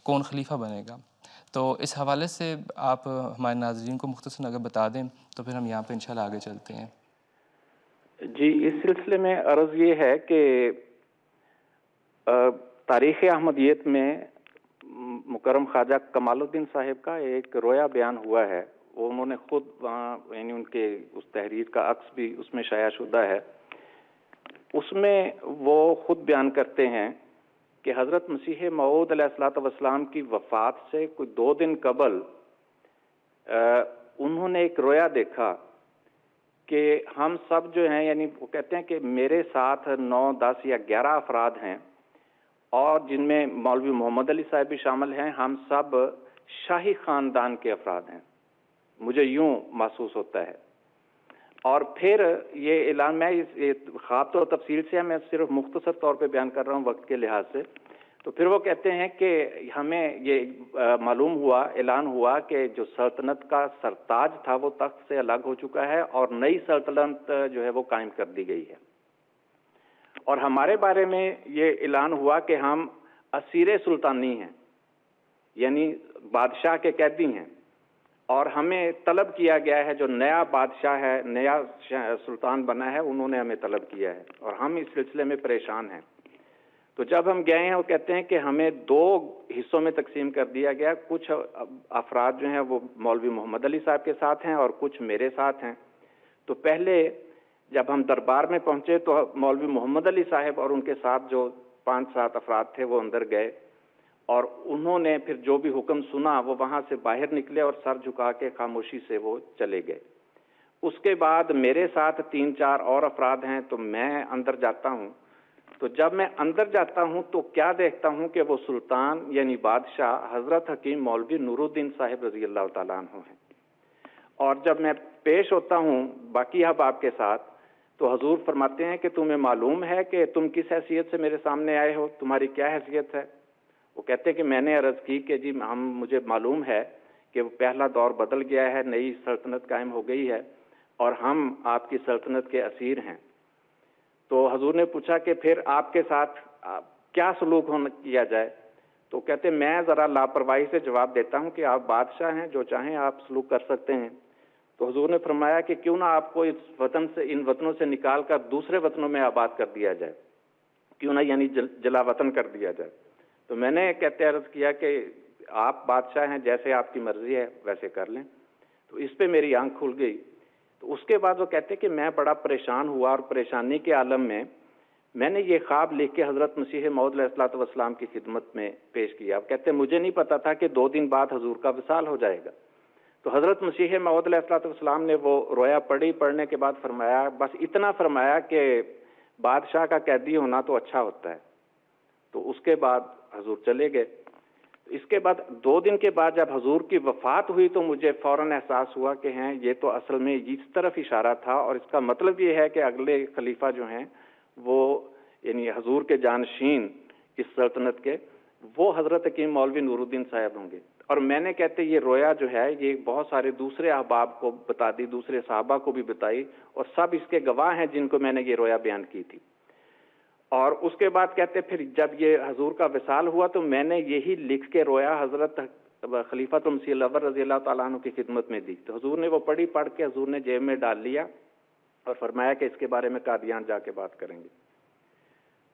کون خلیفہ بنے گا۔ تو اس حوالے سے آپ ہمارے ناظرین کو مختصراً اگر بتا دیں تو پھر ہم یہاں پہ انشاءاللہ آگے چلتے ہیں۔
جی، اس سلسلے میں عرض یہ ہے کہ تاریخ احمدیت میں مکرم خواجہ کمال الدین صاحب کا ایک رویا بیان ہوا ہے، وہ انہوں نے خود یعنی ان کے اس تحریر کا عکس بھی اس میں شائع شدہ ہے۔ اس میں وہ خود بیان کرتے ہیں کہ حضرت مسیح موعود علیہ الصلوۃ والسلام کی وفات سے کوئی 2 دن قبل انہوں نے ایک رویا دیکھا کہ ہم سب جو ہیں، یعنی وہ کہتے ہیں کہ میرے ساتھ 9، 10 یا 11 افراد ہیں، اور جن میں مولوی محمد علی صاحب بھی شامل ہیں، ہم سب شاہی خاندان کے افراد ہیں، مجھے یوں محسوس ہوتا ہے۔ اور پھر یہ اعلان، میں خواب تو تفصیل سے ہے، میں صرف مختصر طور پہ بیان کر رہا ہوں وقت کے لحاظ سے۔ تو پھر وہ کہتے ہیں کہ ہمیں یہ معلوم ہوا، اعلان ہوا کہ جو سلطنت کا سرتاج تھا وہ تخت سے الگ ہو چکا ہے اور نئی سلطنت جو ہے وہ قائم کر دی گئی ہے، اور ہمارے بارے میں یہ اعلان ہوا کہ ہم اسیر سلطانی ہیں، یعنی بادشاہ کے قیدی ہیں، اور ہمیں طلب کیا گیا ہے، جو نیا بادشاہ ہے، نیا سلطان بنا ہے، انہوں نے ہمیں طلب کیا ہے، اور ہم اس سلسلے میں پریشان ہیں۔ تو جب ہم گئے ہیں، وہ کہتے ہیں کہ ہمیں 2 حصوں میں تقسیم کر دیا گیا، کچھ افراد جو ہیں وہ مولوی محمد علی صاحب کے ساتھ ہیں اور کچھ میرے ساتھ ہیں۔ تو پہلے جب ہم دربار میں پہنچے تو مولوی محمد علی صاحب اور ان کے ساتھ جو 5-7 افراد تھے وہ اندر گئے، اور انہوں نے پھر جو بھی حکم سنا وہ وہاں سے باہر نکلے اور سر جھکا کے خاموشی سے وہ چلے گئے۔ اس کے بعد میرے ساتھ 3-4 اور افراد ہیں، تو میں اندر جاتا ہوں۔ تو جب میں اندر جاتا ہوں تو کیا دیکھتا ہوں کہ وہ سلطان یعنی بادشاہ حضرت حکیم مولوی نور الدین صاحب رضی اللہ تعالیٰ عنہ ہیں۔ اور جب میں پیش ہوتا ہوں باقی احباب کے ساتھ تو حضور فرماتے ہیں کہ تمہیں معلوم ہے کہ تم کس حیثیت سے میرے سامنے آئے ہو، تمہاری کیا حیثیت ہے؟ وہ کہتے ہیں کہ میں نے عرض کی کہ جی مجھے معلوم ہے کہ وہ پہلا دور بدل گیا ہے، نئی سلطنت قائم ہو گئی ہے اور ہم آپ کی سلطنت کے اسیر ہیں۔ تو حضور نے پوچھا کہ پھر آپ کے ساتھ کیا سلوک کیا جائے؟ تو کہتے ہیں میں ذرا لاپرواہی سے جواب دیتا ہوں کہ آپ بادشاہ ہیں، جو چاہیں آپ سلوک کر سکتے ہیں۔ تو حضور نے فرمایا کہ کیوں نہ آپ کو اس وطن سے، ان وطنوں سے نکال کر دوسرے وطنوں میں آباد کر دیا جائے، کیوں نہ یعنی جلا وطن کر دیا جائے۔ تو میں نے کہتے عرض کیا کہ آپ بادشاہ ہیں، جیسے آپ کی مرضی ہے ویسے کر لیں۔ تو اس پہ میری آنکھ کھل گئی۔ تو اس کے بعد وہ کہتے کہ میں بڑا پریشان ہوا، اور پریشانی کے عالم میں نے یہ خواب لکھ کے حضرت مسیح موعود علیہ الصلوۃ والسلام کی خدمت میں پیش کیا۔ کہتے مجھے نہیں پتا تھا کہ 2 دن بعد حضور کا وصال ہو جائے گا۔ تو حضرت مسیح موعود علیہ الصلوۃ والسلام نے وہ رویا پڑھنے کے بعد فرمایا، بس اتنا فرمایا کہ بادشاہ کا قیدی ہونا تو اچھا ہوتا ہے۔ تو اس کے بعد حضور چلے گئے۔ اس کے بعد 2 دن کے بعد جب حضور کی وفات ہوئی تو مجھے فوراً احساس ہوا کہ یہ تو اصل میں اس طرف اشارہ تھا، اور اس کا مطلب یہ ہے کہ اگلے خلیفہ جو ہیں وہ یعنی حضور کے جانشین اس سلطنت کے، وہ حضرت حکیم مولوی نور الدین صاحب ہوں گے۔ اور میں نے کہتے یہ رویا جو ہے یہ بہت سارے دوسرے احباب کو بتا دی، دوسرے صحابہ کو بھی بتائی، اور سب اس کے گواہ ہیں جن کو میں نے یہ رویا بیان کی تھی۔ اور اس کے بعد کہتے پھر جب یہ حضور کا وصال ہوا تو میں نے یہی لکھ کے رویا حضرت خلیفۃ المسیح الاول رضی اللہ تعالیٰ عنہ کی خدمت میں دی۔ تو حضور نے وہ پڑھ کے حضور نے جیب میں ڈال لیا اور فرمایا کہ اس کے بارے میں قادیان جا کے بات کریں گے۔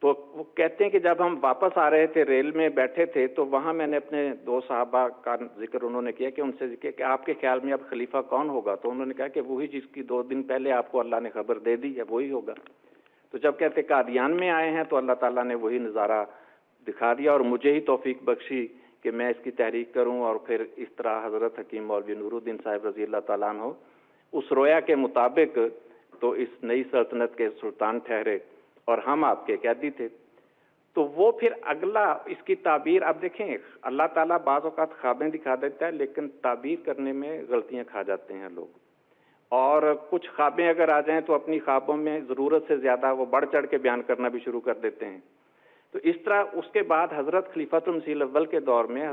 تو وہ کہتے ہیں کہ جب ہم واپس آ رہے تھے، ریل میں بیٹھے تھے، تو وہاں میں نے اپنے 2 صحابہ کا ذکر انہوں نے کیا کہ ان سے ذکر کہ آپ کے خیال میں اب خلیفہ کون ہوگا؟ تو انہوں نے کہا کہ وہی جس کی 2 دن پہلے آپ کو اللہ نے خبر دے دی ہے، وہی ہوگا۔ تو جب کہتے قادیان میں آئے ہیں تو اللہ تعالیٰ نے وہی نظارہ دکھا دیا اور مجھے ہی توفیق بخشی کہ میں اس کی تحریک کروں، اور پھر اس طرح حضرت حکیم مولوی نور الدین صاحب رضی اللہ تعالیٰ عنہ اس رویا کے مطابق تو اس نئی سلطنت کے سلطان ٹھہرے اور ہم آپ کے قیدی تھے۔ تو وہ پھر اگلا اس کی تعبیر، اب دیکھیں اللہ تعالیٰ بعض اوقات خوابیں دکھا دیتا ہے لیکن تعبیر کرنے میں غلطیاں کھا جاتے ہیں لوگ، اور کچھ خوابیں اگر آ جائیں تو اپنی خوابوں میں ضرورت سے زیادہ وہ بڑھ چڑھ کے بیان کرنا بھی شروع کر دیتے ہیں۔ تو اس طرح اس کے بعد حضرت خلیفۃ المسیح الاول کے دور میں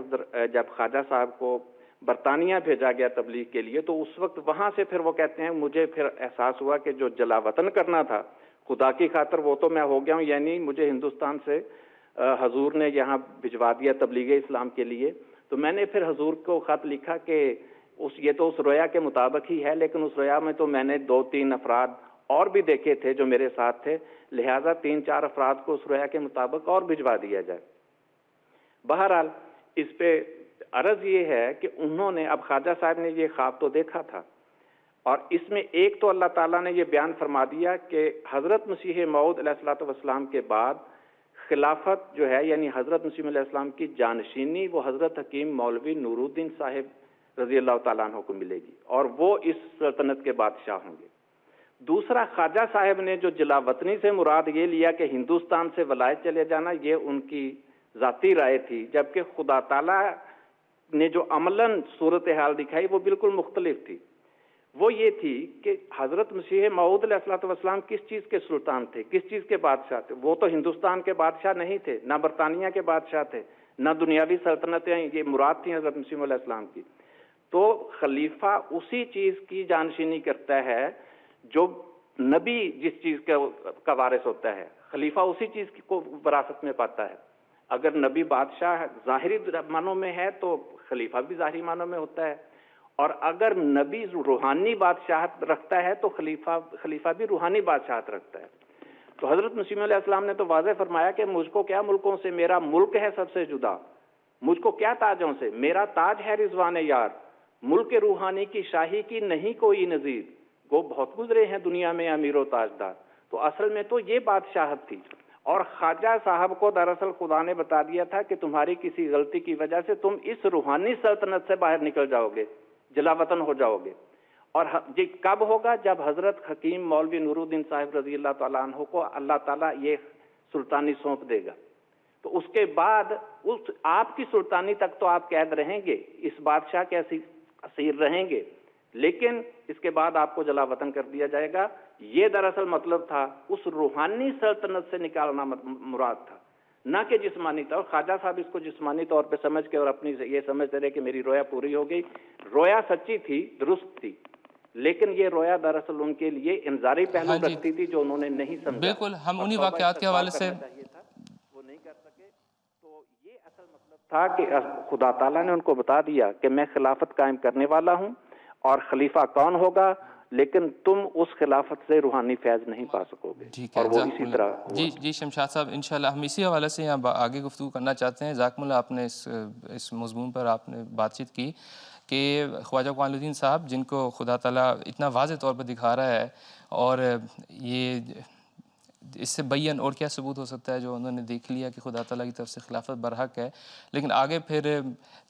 جب خواجہ صاحب کو برطانیہ بھیجا گیا تبلیغ کے لیے، تو اس وقت وہاں سے پھر وہ کہتے ہیں مجھے پھر احساس ہوا کہ جو جلا وطن کرنا تھا خدا کی خاطر وہ تو میں ہو گیا ہوں، یعنی مجھے ہندوستان سے حضور نے یہاں بھجوا دیا تبلیغ اسلام کے لیے۔ تو میں نے پھر حضور کو خط لکھا کہ یہ تو اس رویا کے مطابق ہی ہے، لیکن اس رویا میں تو میں نے 2-3 افراد اور بھی دیکھے تھے جو میرے ساتھ تھے، لہٰذا 3-4 افراد کو اس رویا کے مطابق اور بھجوا دیا جائے۔ بہرحال اس پہ عرض یہ ہے کہ انہوں نے، اب خواجہ صاحب نے یہ خواب تو دیکھا تھا، اور اس میں ایک تو اللہ تعالیٰ نے یہ بیان فرما دیا کہ حضرت مسیح موعود علیہ الصلوۃ والسلام کے بعد خلافت جو ہے، یعنی حضرت مسیح علیہ السلام کی جانشینی، وہ حضرت حکیم مولوی نور الدین صاحب رضی اللہ تعالیٰ عنہ کو ملے گی، اور وہ اس سلطنت کے بادشاہ ہوں گے۔ دوسرا، خواجہ صاحب نے جو جلا وطنی سے مراد یہ لیا کہ ہندوستان سے ولایت چلے جانا، یہ ان کی ذاتی رائے تھی، جبکہ خدا تعالیٰ نے جو عملاً صورتحال دکھائی وہ بالکل مختلف تھی۔ وہ یہ تھی کہ حضرت مسیح موعود علیہ الصلوۃ والسلام کس چیز کے سلطان تھے، کس چیز کے بادشاہ تھے؟ وہ تو ہندوستان کے بادشاہ نہیں تھے، نہ برطانیہ کے بادشاہ تھے، نہ دنیاوی سلطنتیں یہ مراد تھیں حضرت مسیح علیہ السلام کی۔ تو خلیفہ اسی چیز کی جانشینی کرتا ہے جو نبی جس چیز کا وارث ہوتا ہے، خلیفہ اسی چیز کو وراثت میں پاتا ہے۔ اگر نبی بادشاہ ظاہری معنوں میں ہے تو خلیفہ بھی ظاہری معنوں میں ہوتا ہے، اور اگر نبی روحانی بادشاہت رکھتا ہے تو خلیفہ بھی روحانی بادشاہت رکھتا ہے۔ تو حضرت مسیح علیہ السلام نے تو واضح فرمایا کہ مجھ کو کیا ملکوں سے، میرا ملک ہے سب سے جدا، مجھ کو کیا تاجوں سے، میرا تاج ہے رضوان یار، ملک روحانی کی شاہی کی نہیں کوئی نظیر، وہ بہت گزرے ہیں دنیا میں امیر و تاجدار۔ تو اصل میں تو یہ بادشاہت تھی، اور خواجہ صاحب کو دراصل خدا نے بتا دیا تھا کہ تمہاری کسی غلطی کی وجہ سے تم اس روحانی سلطنت سے باہر نکل جاؤ گے، جلا وطن ہو جاؤ گے۔ اور یہ کب ہوگا؟ جب حضرت حکیم مولوی نور الدین صاحب رضی اللہ تعالیٰ عنہ کو اللہ تعالیٰ یہ سلطانی سونپ دے گا، تو اس کے بعد اس آپ کی سلطانی تک تو آپ قید رہیں گے، اس بادشاہ کے اسیر رہیں گے، لیکن اس کے بعد آپ کو جلا وطن کر دیا جائے گا۔ یہ دراصل مطلب تھا، اس روحانی سلطنت سے نکالنا مراد تھا، نہ کہ جسمانی طور۔ خواجہ صاحب اس کو جسمانی طور پہ سمجھ کے اور اپنی یہ سمجھتے رہے کہ میری رویا پوری ہو گئی۔ رویا سچی تھی، درست تھی، لیکن یہ رویا دراصل ان کے لیے انذاری پہلو رکھتی تھی جو انہوں نے نہیں سمجھا۔
بالکل، ہم انہی واقعات کے حوالے سے
وہ نہیں کر سکے۔ تو یہ اصل مطلب تھا کہ خدا تعالیٰ نے ان کو بتا دیا کہ میں خلافت قائم کرنے والا ہوں، اور خلیفہ کون ہوگا، لیکن تم اس خلافت سے روحانی فیض نہیں پا سکو گے، اور وہ اسی طرح۔
جی شمشاد صاحب، انشاءاللہ ہم اسی حوالے سے یہاں آگے گفتگو کرنا چاہتے ہیں۔ ذاکم اللہ، آپ نے اس مضمون پر آپ نے بات چیت کی کہ خواجہ کمال الدین صاحب، جن کو خدا تعالیٰ اتنا واضح طور پر دکھا رہا ہے، اور یہ اس سے بیان اور کیا ثبوت ہو سکتا ہے جو انہوں نے دیکھ لیا کہ خدا تعالیٰ کی طرف سے خلافت برحق ہے، لیکن آگے پھر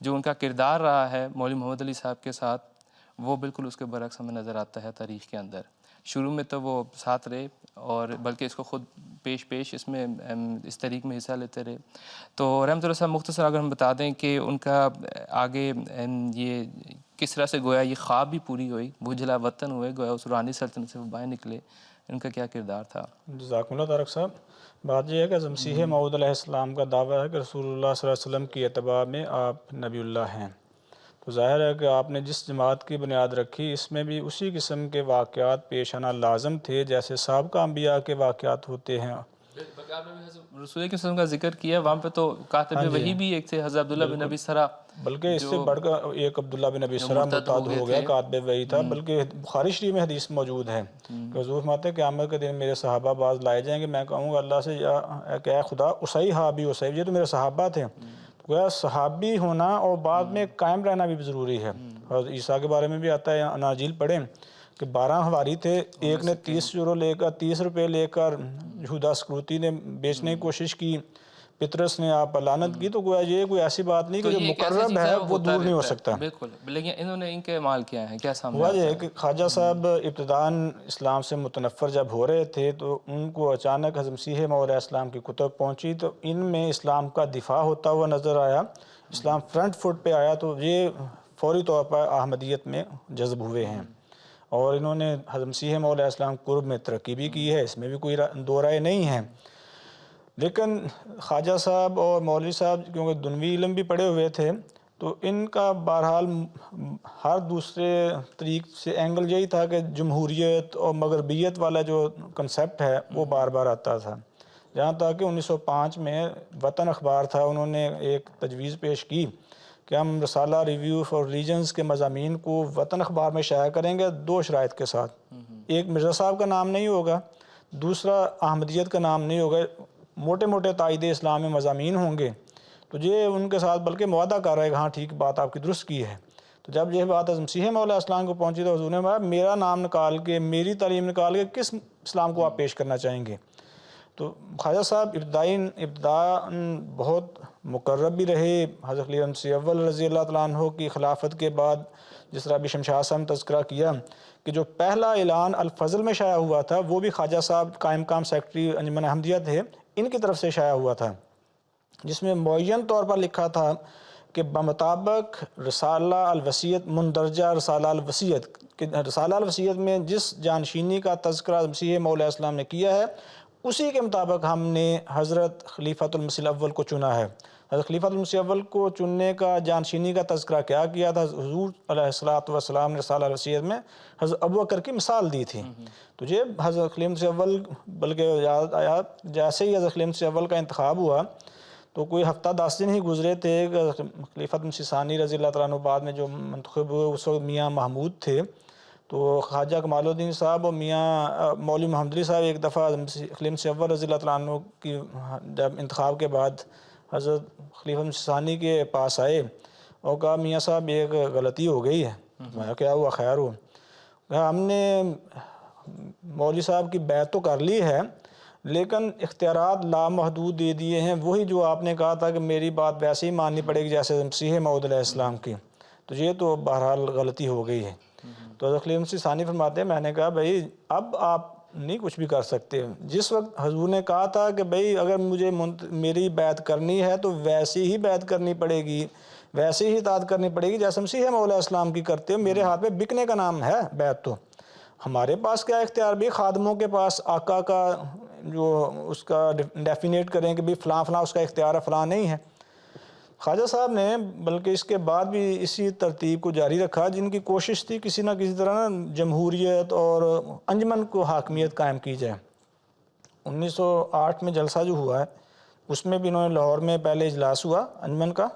جو ان کا کردار رہا ہے مولوی محمد علی صاحب کے ساتھ، وہ بالکل اس کے برعکس ہمیں نظر آتا ہے تاریخ کے اندر۔ شروع میں تو وہ ساتھ رہے، اور بلکہ اس کو خود پیش اس میں اس تحریک میں حصہ لیتے رہے۔ تو رحمت اللہ صاحب، مختصر اگر ہم بتا دیں کہ ان کا آگے یہ کس طرح سے گویا یہ خواب بھی پوری ہوئی، وہ جلا وطن ہوئے، گویا اس روحانی سلطنت سے وہ باہر نکلے، ان کا کیا کردار تھا؟
جزاکم اللہ طارق صاحب۔ بات یہ ہے کہ مسیح موعود علیہ السلام کا دعویٰ ہے کہ رسول اللہ صلی اللہ علیہ وسلم کی اتباع میں آپ نبی اللہ ہیں، تو ظاہر ہے کہ آپ نے جس جماعت کی بنیاد رکھی، اس میں بھی اسی قسم کے واقعات پیش آنا لازم تھے جیسے سابقہ انبیاء کے واقعات ہوتے ہیں۔
رسول کے وسلم کا ذکر کیا، وہاں پہ تو کاتب وحی بھی ایک تھے، حضرت عبداللہ بن ابی سرا،
بلکہ اس سے بڑھ کر ایک عبداللہ بن ابی سرا مرتد ہو گیا، کاتب وحی تھا، بلکہ بخاری شریف میں حدیث موجود ہے کہ حضور فرماتے ہیں قیامت کے دن میرے صحابہ باز لائے جائیں گے، میں کہوں گا اللہ سے کہ اے خدا اسیح ہابی اسیح، یہ تو میرے صحابہ تھے۔ گویا صحابی ہونا اور بعد میں قائم رہنا بھی ضروری ہے۔ حضرت عیسیٰ کے بارے میں بھی آتا ہے، اناجیل پڑھیں کہ 12 حواری تھے، ایک نے 30 روپے لے کر یہودا اسکروتی نے بیچنے کی کوشش کی، پطرس نے آپ پر لعنت کی، تو گویا یہ کوئی ایسی بات نہیں کہ جو مقرب ہے وہ دور نہیں ہو سکتا.
بالکل. لیکن انہوں نے ان کے اعمال کیا ہیں، کیا سامنے
ہوا
آتا
یہ
ہے؟
ہے کہ خواجہ صاحب ابتداً اسلام سے متنفر جب ہو رہے تھے تو ان کو اچانک حضرت مسیح موعود علیہ السلام کی کتب پہنچی، تو ان میں اسلام کا دفاع ہوتا ہوا نظر آیا، اسلام فرنٹ فٹ پہ آیا، تو یہ فوری طور پر احمدیت میں جذب ہوئے ہیں. اور انہوں نے حضرت مسیح موعود علیہ السلام قرب میں ترقی بھی کی ہے، اس میں بھی کوئی دو رائے نہیں ہے. لیکن خواجہ صاحب اور مولوی صاحب کیونکہ دنوی علم بھی پڑھے ہوئے تھے، تو ان کا بہرحال ہر دوسرے طریق سے اینگل یہی تھا کہ جمہوریت اور مغربیت والا جو کنسیپٹ ہے وہ بار بار آتا تھا. جہاں تک کہ 1905 میں وطن اخبار تھا، انہوں نے ایک تجویز پیش کی کہ ہم رسالہ ریویو فار ریلیجنز کے مضامین کو وطن اخبار میں شائع کریں گے 2 شرائط کے ساتھ. ایک مرزا صاحب کا نام نہیں ہوگا، دوسرا احمدیت کا نام نہیں ہوگا، موٹے موٹے تائید اسلام میں مضامین ہوں گے. تو یہ ان کے ساتھ بلکہ معاہدہ کر رہا ہے کہ ہاں ٹھیک بات آپ کی درست کی ہے. تو جب یہ بات حضرت مسیح موعود علیہ السلام کو پہنچی تو حضور نے کہا میرا نام نکال کے، میری تعلیم نکال کے کس اسلام کو آپ پیش کرنا چاہیں گے. تو خواجہ صاحب ابتداء بہت مقرب بھی رہے. حضرت خلیفہ مسیح اول رضی اللہ تعالیٰ عنہ کی خلافت کے بعد جس طرح ابھی شمشاد صاحب نے تذکرہ کیا کہ جو پہلا اعلان الفضل میں شائع ہوا تھا وہ بھی خواجہ صاحب قائم مقام سیکرٹری انجمن احمدیہ تھے، ان کی طرف سے شائع ہوا تھا، جس میں معین طور پر لکھا تھا کہ بمطابق رسالہ الوصیت مندرجہ رسالہ الوصیت، کہ رسالہ الوصیت میں جس جانشینی کا تذکرہ مسیح موعود علیہ السلام نے کیا ہے اسی کے مطابق ہم نے حضرت خلیفۃ المسیح الاول کو چنا ہے. حضرت خلیفۃ المسیح الاول کو چننے کا جانشینی کا تذکرہ کیا کیا تھا؟ حضور علیہ السلام نے رسالہ الوصیت میں حضرت ابوبکر کی مثال دی تھی. تو یہ حضرت خلیفۃ المسیح الاول، بلکہ یاد آیا جیسے ہی حضرت خلیفۃ المسیح الاول کا انتخاب ہوا تو کوئی ہفتہ 10 دن ہی گزرے تھے کہ خلیفۃ مسیح ثانی رضی اللہ تعالیٰ عنہ بعد میں جو منتخب ہوئے اس وقت میاں محمود تھے. تو خواجہ کمال الدین صاحب اور میاں مولوی محمد علی صاحب ایک دفعہ خلیفہ مسیح اول رضی اللہ تعالیٰ عنہ کی جب انتخاب کے بعد حضرت خلیفہ مسیح ثانی کے پاس آئے اور کہا میاں صاحب ایک غلطی ہو گئی ہے. میں کیا ہوا؟ خیر ہو. ہم نے مولوی صاحب کی بیعت تو کر لی ہے لیکن اختیارات لامحدود دے دیے ہیں، وہی جو آپ نے کہا تھا کہ میری بات ویسے ہی ماننی پڑے گی جیسے مسیح موعود علیہ السلام کی، تو یہ تو بہرحال غلطی ہو گئی ہے. تو حضرت خلیفہ مسیح ثانی فرماتے ہیں میں نے کہا بھائی اب آپ نہیں کچھ بھی کر سکتے. جس وقت حضور نے کہا تھا کہ بھائی اگر مجھے میری بیعت کرنی ہے تو ویسی ہی بیعت کرنی پڑے گی، ویسے ہی اطاعت کرنی پڑے گی جیسے مسیح موعود علیہ السلام کی کرتے ہو. میرے ہاتھ میں بکنے کا نام ہے بیعت. تو ہمارے پاس کیا اختیار بھی؟ خادموں کے پاس آقا کا جو اس کا ڈیفینیٹ کریں کہ بھی فلاں فلاں اس کا اختیار ہے، فلاں نہیں ہے. خواجہ صاحب نے بلکہ اس کے بعد بھی اسی ترتیب کو جاری رکھا، جن کی کوشش تھی کسی نہ کسی طرح جمہوریت اور انجمن کو حاکمیت قائم کی جائے. 1908 میں جلسہ جو ہوا ہے اس میں بھی انہوں نے لاہور میں پہلے اجلاس ہوا انجمن کا،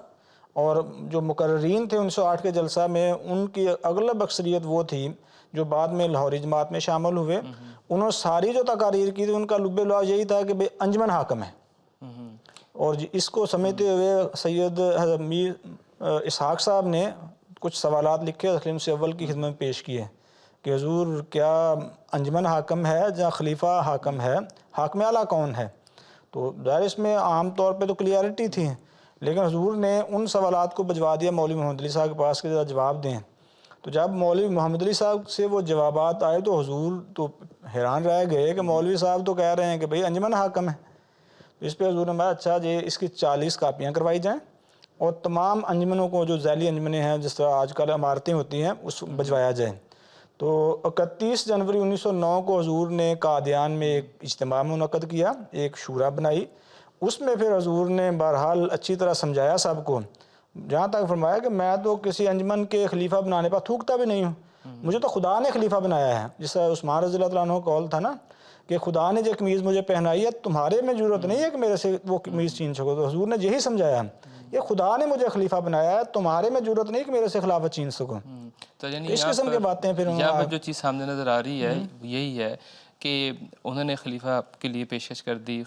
اور جو مقررین تھے 1908 کے جلسہ میں ان کی اغلب اکثریت وہ تھی جو بعد میں لاہوری جماعت میں شامل ہوئے. انہوں نے ساری جو تقاریر کی تھی ان کا لب لعاب یہی تھا کہ بھئی انجمن حاکم ہے. اور اس کو سمجھتے ہوئے سید حضرت میر اسحاق صاحب نے کچھ سوالات لکھے خلیفہ مسیح اول کی خدمت میں پیش کیے کہ حضور کیا انجمن حاکم ہے یا خلیفہ حاکم ہے، حاکم اعلیٰ کون ہے؟ تو ظاہر اس میں عام طور پہ تو کلیئرٹی تھی، لیکن حضور نے ان سوالات کو بھجوا دیا مولوی محمد علی صاحب کے پاس کہ جواب دیں. تو جب مولوی محمد علی صاحب سے وہ جوابات آئے تو حضور تو حیران رہ گئے کہ مولوی صاحب تو کہہ رہے ہیں کہ بھئی انجمن حاکم ہے. اس پہ حضور نے کہا اچھا جی اس کی 40 کاپیاں کروائی جائیں اور تمام انجمنوں کو جو ذیلی انجمنیں ہیں جس طرح آج کل عمارتیں ہوتی ہیں اس بھجوایا جائیں. تو 31 جنوری 1909 کو حضور نے قادیان میں ایک اجتماع منعقد کیا، ایک شورا بنائی. اس میں پھر حضور نے بہرحال اچھی طرح سمجھایا سب کو، جہاں تک فرمایا کہ میں تو کسی انجمن کے خلیفہ بنانے پر تھوکتا بھی نہیں ہوں، مجھے تو خدا نے خلیفہ بنایا ہے. جس طرح عثمان رضی اللہ عنہ کا قول تھا نا کہ خدا نے جو قمیض مجھے پہنائی ہے تمہارے میں ضرورت نہیں ہے کہ میرے سے وہ قمیض چھین سکو. تو حضور نے یہی سمجھایا یہ خدا نے مجھے خلیفہ بنایا ہے، تمہارے میں ضرورت نہیں کہ میرے سے خلافت چھین سکو.
تو یعنی
اس قسم کی باتیں پھر
یہاں پر جو چیز سامنے نظر آ رہی ہے یہی ہے کہ انہوں نے خلیفہ کے لیے پیشکش کر دی،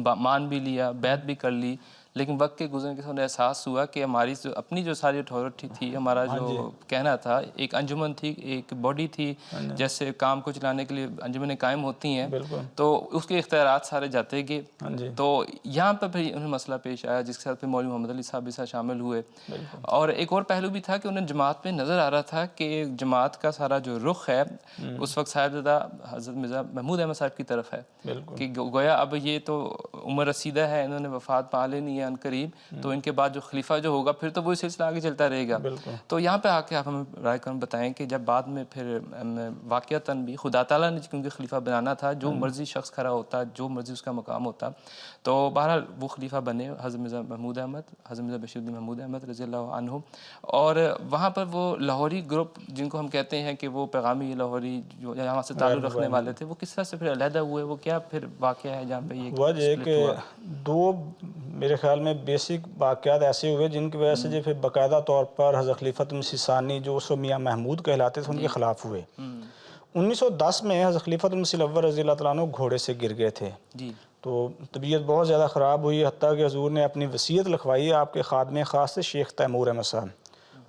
مان بھی لیا، بیعت بھی کر لی، لیکن وقت کے گزرنے کے ساتھ انہیں احساس ہوا کہ ہماری جو اپنی جو ساری اتھارٹی تھی، ہمارا جو کہنا تھا، ایک انجمن تھی، ایک باڈی تھی، جیسے کام کو چلانے کے لیے انجمنیں قائم ہوتی ہیں، تو اس کے اختیارات سارے جاتے گئے. تو یہاں پر پھر انہیں مسئلہ پیش آیا جس کے ساتھ پھر مولوی محمد علی صاحب بھی ساتھ شامل ہوئے. اور ایک اور پہلو بھی تھا کہ انہیں جماعت میں نظر آ رہا تھا کہ جماعت کا سارا جو رخ ہے اس وقت صاحبزادہ حضرت مرزا محمود احمد صاحب کی طرف ہے، کہ گویا اب یہ تو عمر رسیدہ ہے، انہوں نے وفات پا لینی ہے ان قریب، تو ان کے بعد جو خلیفہ جو ہوگا پھر تو وہی سلسلہ آگے چلتا رہے گا. تو یہاں پہ آ کے آپ ہمیں رائے کرم بتائیں کہ جب بعد میں پھر واقعتاً بھی خدا تعالیٰ نے کیونکہ خلیفہ بنانا تھا، جو مرضی شخص کھڑا ہوتا، جو مرضی اس کا مقام ہوتا، تو بہرحال وہ خلیفہ بنے حضرت مرزا محمود احمد، حضرت مرزا بشیر الدین محمود احمد رضی اللہ عنہ. اور وہاں پر وہ لاہوری گروپ جن کو ہم کہتے ہیں کہ وہ پیغامی لاہوری جو یہاں سے تعلق رکھنے والے تھے، وہ کس طرح سے پھر علیحدہ ہوئے؟ وہ کیا پھر واقعہ ہے جہاں پہ یہ
وجہ کہ دو میرے خیال میں بیسک واقعات ایسے ہوئے جن کی وجہ سے جو پھر باقاعدہ طور پر حضرت خلیفۃ المسیح ثانی جو اس میاں محمود کہلاتے تھے ان کے خلاف ہوئے. 1910 میں حضرت خلیفۃ المسیح الاول رضی اللہ تعالیٰ عنہ گھوڑے سے گر گئے تھے، تو طبیعت بہت زیادہ خراب ہوئی، حتیٰ کہ حضور نے اپنی وصیت لکھوائی آپ کے خادم خاص سے شیخ تیمور احمد صاحب.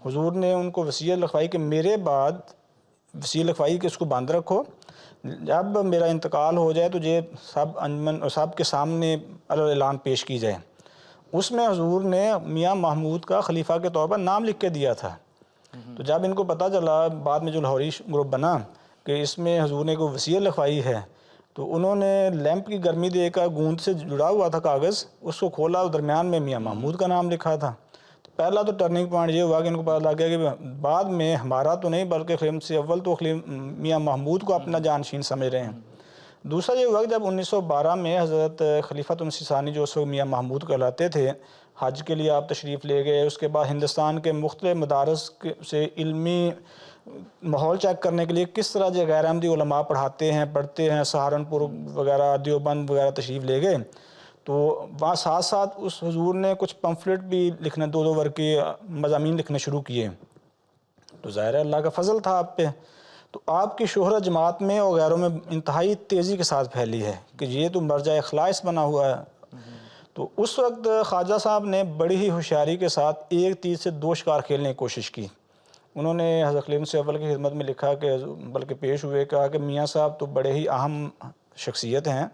حضور نے ان کو وصیت لکھوائی کہ میرے بعد وصیت لکھوائی کہ اس کو بند رکھو، جب میرا انتقال ہو جائے تو یہ سب انجمن اور سب کے سامنے اعلان پیش کی جائے. اس میں حضور نے میاں محمود کا خلیفہ کے طور پر نام لکھ کے دیا تھا. تو جب ان کو پتہ چلا بعد میں جو لاہوری گروپ بنا کہ اس میں حضور نے کوئی وصیت لکھوائی ہے، تو انہوں نے لیمپ کی گرمی دے کر گوند سے جڑا ہوا تھا کاغذ، اس کو کھولا اور درمیان میں میاں محمود کا نام لکھا تھا. پہلا تو ٹرننگ پوائنٹ یہ ہوا کہ ان کو پتہ لگ گیا کہ بعد میں ہمارا تو نہیں بلکہ خلیفہ سے اول تو میاں محمود کو اپنا جانشین سمجھ رہے ہیں. دوسرا یہ ہوا کہ جب 1912 میں حضرت خلیفۃ المسیح ثانی جو اس وقت میاں محمود کہلاتے تھے حج کے لیے آپ تشریف لے گئے. اس کے بعد ہندوستان کے مختلف مدارس سے علمی ماحول چیک کرنے کے لیے کس طرح جو غیر احمدی علماء پڑھاتے ہیں سہارنپور وغیرہ دیوبند وغیرہ تشریف لے گئے. تو وہاں ساتھ ساتھ اس حضور نے کچھ پمفلٹ بھی لکھنے 2 ورق کے مضامین لکھنے شروع کیے. تو ظاہر ہے اللہ کا فضل تھا آپ پہ. تو آپ کی شہرت جماعت میں اور غیروں میں انتہائی تیزی کے ساتھ پھیلی ہے کہ یہ تو مرجع خلاص بنا ہوا ہے. تو اس وقت خواجہ صاحب نے بڑی ہی ہوشیاری کے ساتھ ایک تیر سے 2 شکار کھیلنے کی کوشش کی. انہوں نے حضرت خلیفہ سے اول کی خدمت میں لکھا کہ بلکہ پیش ہوئے کہا کہ میاں صاحب تو بڑے ہی اہم شخصیت ہیں،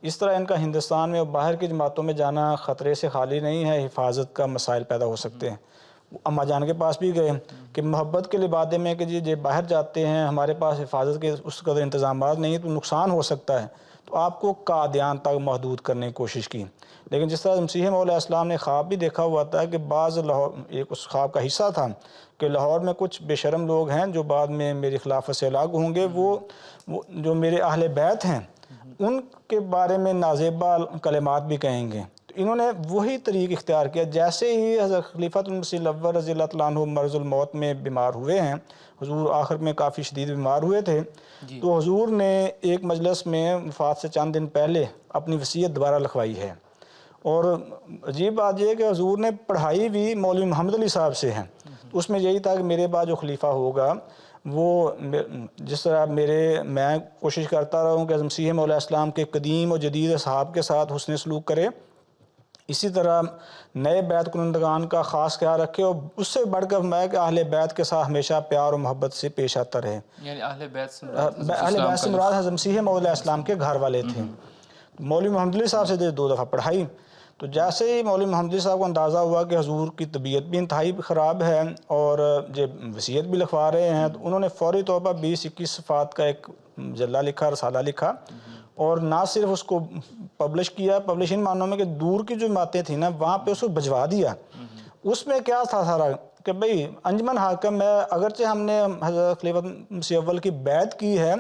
اس طرح ان کا ہندوستان میں اور باہر کی جماعتوں میں جانا خطرے سے خالی نہیں ہے، حفاظت کا مسائل پیدا ہو سکتے ہیں. اماں جان کے پاس بھی گئے کہ محبت کے لبادے میں کہ جی باہر جاتے ہیں ہمارے پاس حفاظت کے اس قدر انتظامات نہیں تو نقصان ہو سکتا ہے، تو آپ کو قادیان تک محدود کرنے کی کوشش کی. لیکن جس طرح مسیح مولا اسلام نے خواب بھی دیکھا ہوا تھا کہ بعض لاہور ایک اس خواب کا حصہ تھا کہ لاہور میں کچھ بے شرم لوگ ہیں جو بعد میں میری خلافت سے الگ ہوں گے، وہ جو میرے اہل بیت ہیں ان کے بارے میں نازیبا کلمات بھی کہیں گے. تو انہوں نے وہی طریق اختیار کیا. جیسے ہی حضرت خلیفۃ المسیح الاول رضی اللہ تعالیٰ عنہ مرض الموت میں بیمار ہوئے ہیں، حضور آخر میں کافی شدید بیمار ہوئے تھے، تو حضور نے ایک مجلس میں وفات سے چند دن پہلے اپنی وصیت دوبارہ لکھوائی ہے. اور عجیب بات یہ ہے کہ حضور نے پڑھائی بھی مولوی محمد علی صاحب سے ہیں. اس میں یہی تھا کہ میرے بعد جو خلیفہ ہوگا وہ جس طرح میں کوشش کرتا رہا ہوں کہ مسیح مولا اسلام کے قدیم اور جدید اصحاب کے ساتھ حسن سلوک کرے، اسی طرح نئے بیعت کنندگان کا خاص خیال رکھے، اور اس سے بڑھ کر میں کہ اہل بیت کے ساتھ ہمیشہ پیار و محبت سے پیش آتا رہے.
یعنی اہل بیت سے
مراد حضرت مسیح مولا اسلام کے گھر والے تھے. مولوی محمد علی صاحب سے 2 دفعہ پڑھائی. تو جیسے ہی مولوی محمد علی صاحب کو اندازہ ہوا کہ حضور کی طبیعت بھی انتہائی خراب ہے اور جب وصیت بھی لکھوا رہے ہیں، تو انہوں نے فوری طور پر 20-21 صفحات کا ایک مجلہ لکھا، رسالہ لکھا، اور نہ صرف اس کو پبلش کیا، پبلش ان معنوں میں کہ دور کی جو باتیں تھیں نا وہاں پہ اس کو بھجوا دیا. اس میں کیا تھا سارا کہ بھئی انجمن حاکم ہے، اگرچہ ہم نے حضرت خلیفہ مسیح اول کی بیعت کی ہے